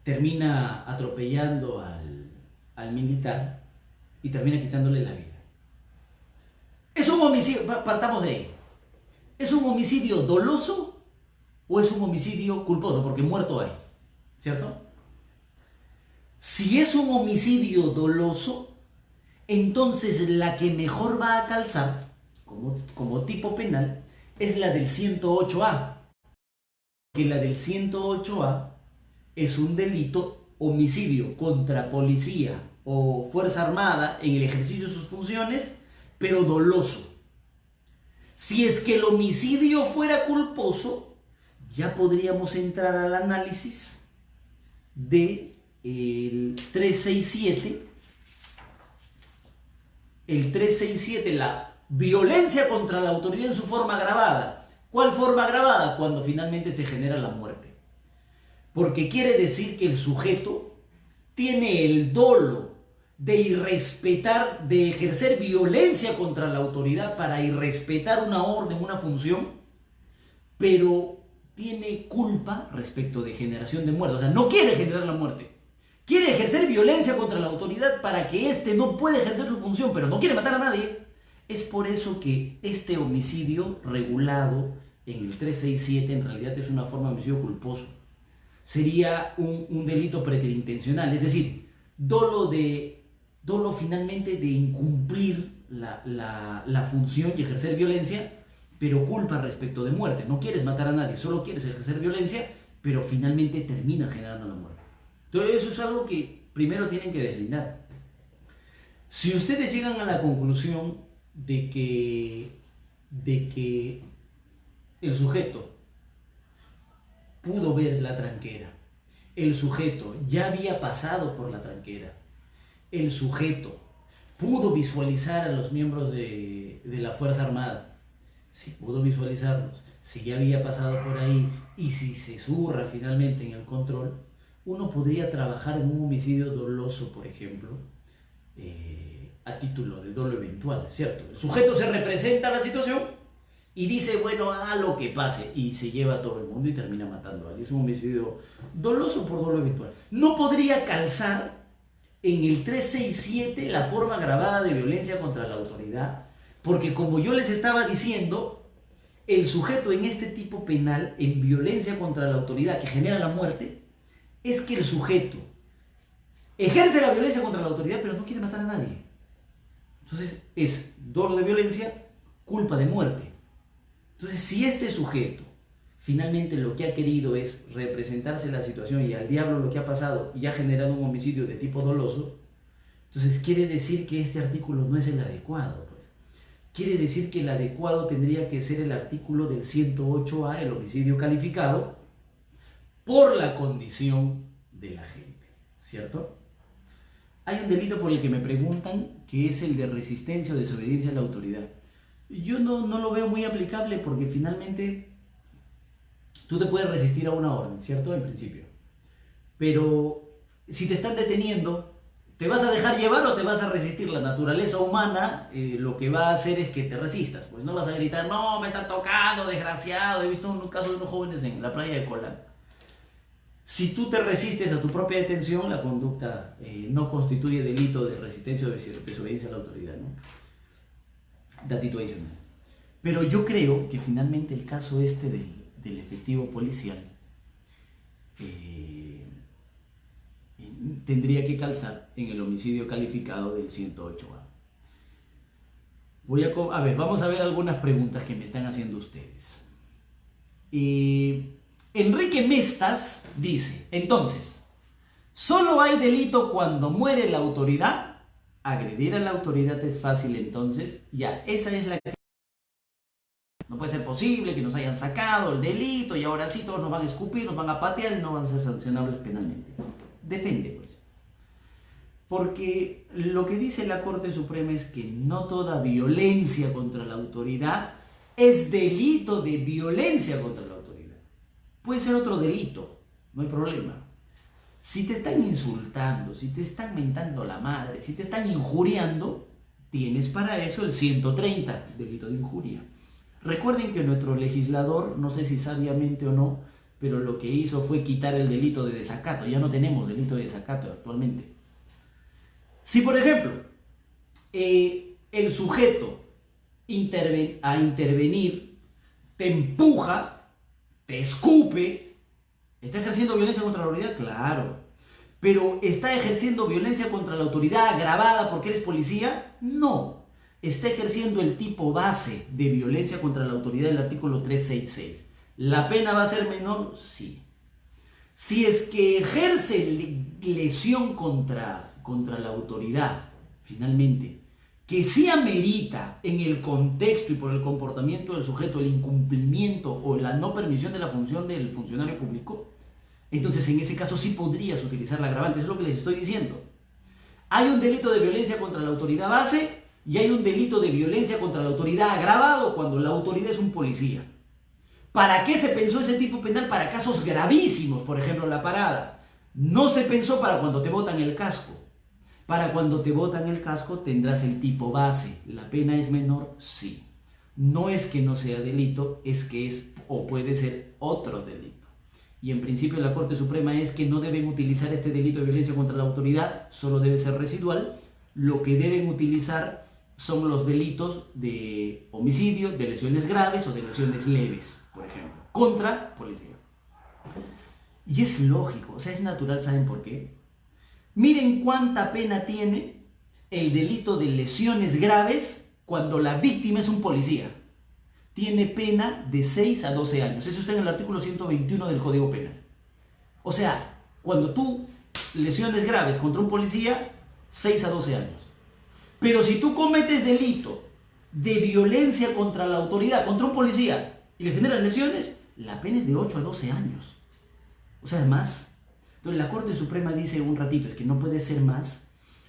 Speaker 1: termina atropellando al militar y termina quitándole la vida. Es un homicidio, partamos de ahí. ¿Es un homicidio doloso o es un homicidio culposo? Porque muerto hay, ¿cierto? Si es un homicidio doloso, entonces la que mejor va a calzar como tipo penal es la del 108A. Que la del 108A es un delito homicidio contra policía o fuerza armada en el ejercicio de sus funciones, pero doloso. Si es que el homicidio fuera culposo, ya podríamos entrar al análisis de el 367. El 367, la violencia contra la autoridad en su forma agravada. ¿Cuál forma agravada? Cuando finalmente se genera la muerte. Porque quiere decir que el sujeto tiene el dolo de irrespetar, de ejercer violencia contra la autoridad para irrespetar una orden, una función, pero tiene culpa respecto de generación de muerte. O sea, no quiere generar la muerte. Quiere ejercer violencia contra la autoridad para que éste no pueda ejercer su función, pero no quiere matar a nadie. Es por eso que este homicidio regulado en el 367 en realidad es una forma de homicidio culposo. Sería un delito preterintencional, es decir, dolo finalmente de incumplir la función y ejercer violencia, pero culpa respecto de muerte. No quieres matar a nadie, solo quieres ejercer violencia, pero finalmente terminas generando la muerte. Entonces eso es algo que primero tienen que deslindar. Si ustedes llegan a la conclusión de que el sujeto pudo ver la tranquera, el sujeto ya había pasado por la tranquera, el sujeto pudo visualizar a los miembros de la Fuerza Armada, si pudo visualizarlos, si ya había pasado por ahí y si se zurra finalmente en el control, uno podría trabajar en un homicidio doloso, por ejemplo, a título de dolo eventual, ¿cierto? El sujeto se representa la situación y dice, bueno, haga lo que pase, y se lleva a todo el mundo y termina matando a alguien. Es un homicidio doloso por dolo eventual. No podría calzar en el 367 la forma agravada de violencia contra la autoridad, porque como yo les estaba diciendo, el sujeto en este tipo penal, en violencia contra la autoridad que genera la muerte, es que el sujeto ejerce la violencia contra la autoridad, pero no quiere matar a nadie. Entonces es dolo de violencia, culpa de muerte. Entonces, si este sujeto finalmente lo que ha querido es representarse la situación y al diablo lo que ha pasado y ha generado un homicidio de tipo doloso, entonces quiere decir que este artículo no es el adecuado, pues. Quiere decir que el adecuado tendría que ser el artículo del 108A, el homicidio calificado, por la condición de la gente, ¿cierto? Hay un delito por el que me preguntan, que es el de resistencia o desobediencia a la autoridad. Yo no lo veo muy aplicable porque finalmente tú te puedes resistir a una orden, ¿cierto? En principio. Pero si te están deteniendo, ¿te vas a dejar llevar o te vas a resistir? La naturaleza humana lo que va a hacer es que te resistas. Pues no vas a gritar, no, me están tocando, desgraciado. He visto un caso de unos jóvenes en la playa de Colán. Si tú te resistes a tu propia detención, la conducta no constituye delito de resistencia o desobediencia a la autoridad, ¿no? Datito adicional. Pero yo creo que finalmente el caso este del efectivo policial tendría que calzar en el homicidio calificado del 108A. A ver, vamos a ver algunas preguntas que me están haciendo ustedes. Enrique Mestas dice, entonces, ¿solo hay delito cuando muere la autoridad? Agredir a la autoridad es fácil, entonces, ya, esa es la que... No puede ser posible que nos hayan sacado el delito y ahora sí todos nos van a escupir, nos van a patear y no van a ser sancionables penalmente. Depende, pues. Porque lo que dice la Corte Suprema es que no toda violencia contra la autoridad es delito de violencia contra la autoridad. Puede ser otro delito, no hay problema. Si te están insultando, si te están mentando la madre, si te están injuriando, tienes para eso el 130, delito de injuria. Recuerden que nuestro legislador, no sé si sabiamente o no, pero lo que hizo fue quitar el delito de desacato. Ya no tenemos delito de desacato actualmente. Si, por ejemplo, el sujeto a intervenir te empuja, te escupe, ¿está ejerciendo violencia contra la autoridad? Claro. ¿Pero está ejerciendo violencia contra la autoridad agravada porque eres policía? No. Está ejerciendo el tipo base de violencia contra la autoridad del artículo 366. ¿La pena va a ser menor? Sí. Si es que ejerce lesión contra la autoridad, finalmente, que sí amerita en el contexto y por el comportamiento del sujeto el incumplimiento o la no permisión de la función del funcionario público, entonces en ese caso sí podrías utilizar la agravante. Eso es lo que les estoy diciendo. Hay un delito de violencia contra la autoridad base y hay un delito de violencia contra la autoridad agravado cuando la autoridad es un policía. ¿Para qué se pensó ese tipo penal? Para casos gravísimos, por ejemplo la parada. No se pensó para cuando te botan el casco. Para cuando te botan el casco tendrás el tipo base. ¿La pena es menor? Sí. No es que no sea delito, es que es o puede ser otro delito. Y en principio la Corte Suprema es que no deben utilizar este delito de violencia contra la autoridad, solo debe ser residual. Lo que deben utilizar son los delitos de homicidio, de lesiones graves o de lesiones leves, por ejemplo, contra policía. Y es lógico, o sea, es natural, ¿saben por qué? Miren cuánta pena tiene el delito de lesiones graves cuando la víctima es un policía. Tiene pena de 6 a 12 años. Eso está en el artículo 121 del Código Penal. O sea, cuando tú lesiones graves contra un policía, 6 a 12 años. Pero si tú cometes delito de violencia contra la autoridad, contra un policía, y le generas lesiones, la pena es de 8 a 12 años. O sea, es más. Entonces la Corte Suprema dice un ratito, es que no puede ser más,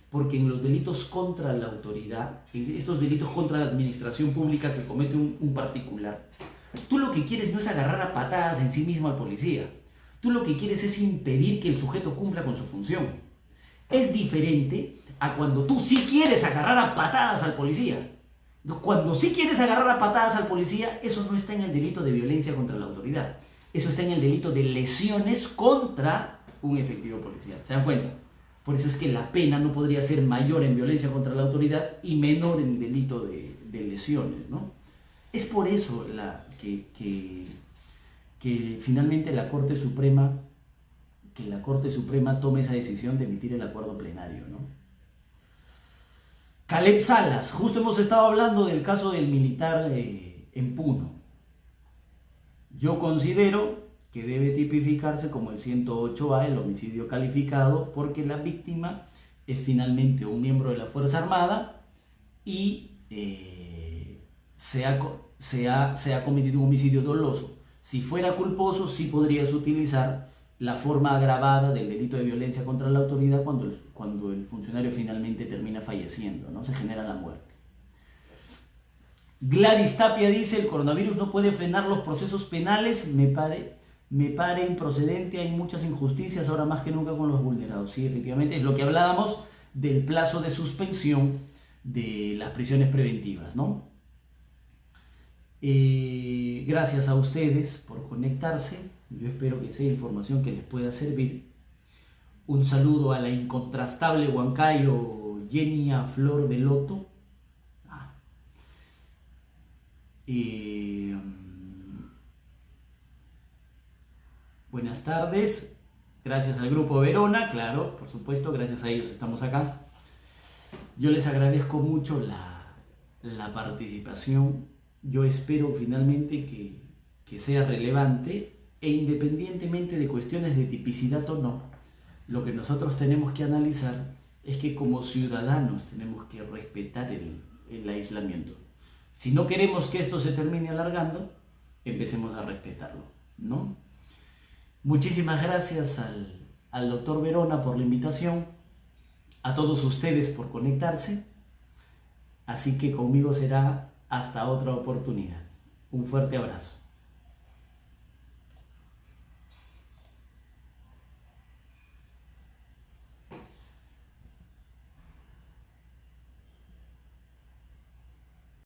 Speaker 1: porque en los delitos contra la autoridad, en estos delitos contra la administración pública que comete un particular, tú lo que quieres no es agarrar a patadas en sí mismo al policía. Tú lo que quieres es impedir que el sujeto cumpla con su función. Es diferente a cuando tú sí quieres agarrar a patadas al policía. Cuando sí quieres agarrar a patadas al policía, eso no está en el delito de violencia contra la autoridad. Eso está en el delito de lesiones contra un efectivo policial. ¿Se dan cuenta? Por eso es que la pena no podría ser mayor en violencia contra la autoridad y menor en delito de lesiones, ¿no? Es por eso que finalmente la Corte Suprema tome esa decisión de emitir el acuerdo plenario, ¿no? Caleb Salas, justo hemos estado hablando del caso del militar en Puno. Yo considero que debe tipificarse como el 108A, el homicidio calificado, porque la víctima es finalmente un miembro de la Fuerza Armada y se ha cometido un homicidio doloso. Si fuera culposo, sí podrías utilizar la forma agravada del delito de violencia contra la autoridad cuando el funcionario finalmente termina falleciendo, ¿no? Se genera la muerte. Gladys Tapia dice, el coronavirus no puede frenar los procesos penales, me pare improcedente, hay muchas injusticias ahora más que nunca con los vulnerados. Sí, efectivamente, es lo que hablábamos del plazo de suspensión de las prisiones preventivas, ¿no? Gracias a ustedes por conectarse, yo espero que sea información que les pueda servir. Un saludo a la incontrastable Huancayo Yenia Flor de Loto. Buenas tardes, gracias al Grupo Verona, claro, por supuesto, gracias a ellos estamos acá. Yo les agradezco mucho la participación, yo espero finalmente que sea relevante e independientemente de cuestiones de tipicidad o no, lo que nosotros tenemos que analizar es que como ciudadanos tenemos que respetar el aislamiento. Si no queremos que esto se termine alargando, empecemos a respetarlo, ¿no? Muchísimas gracias al doctor Verona por la invitación, a todos ustedes por conectarse, así que conmigo será hasta otra oportunidad. Un fuerte abrazo.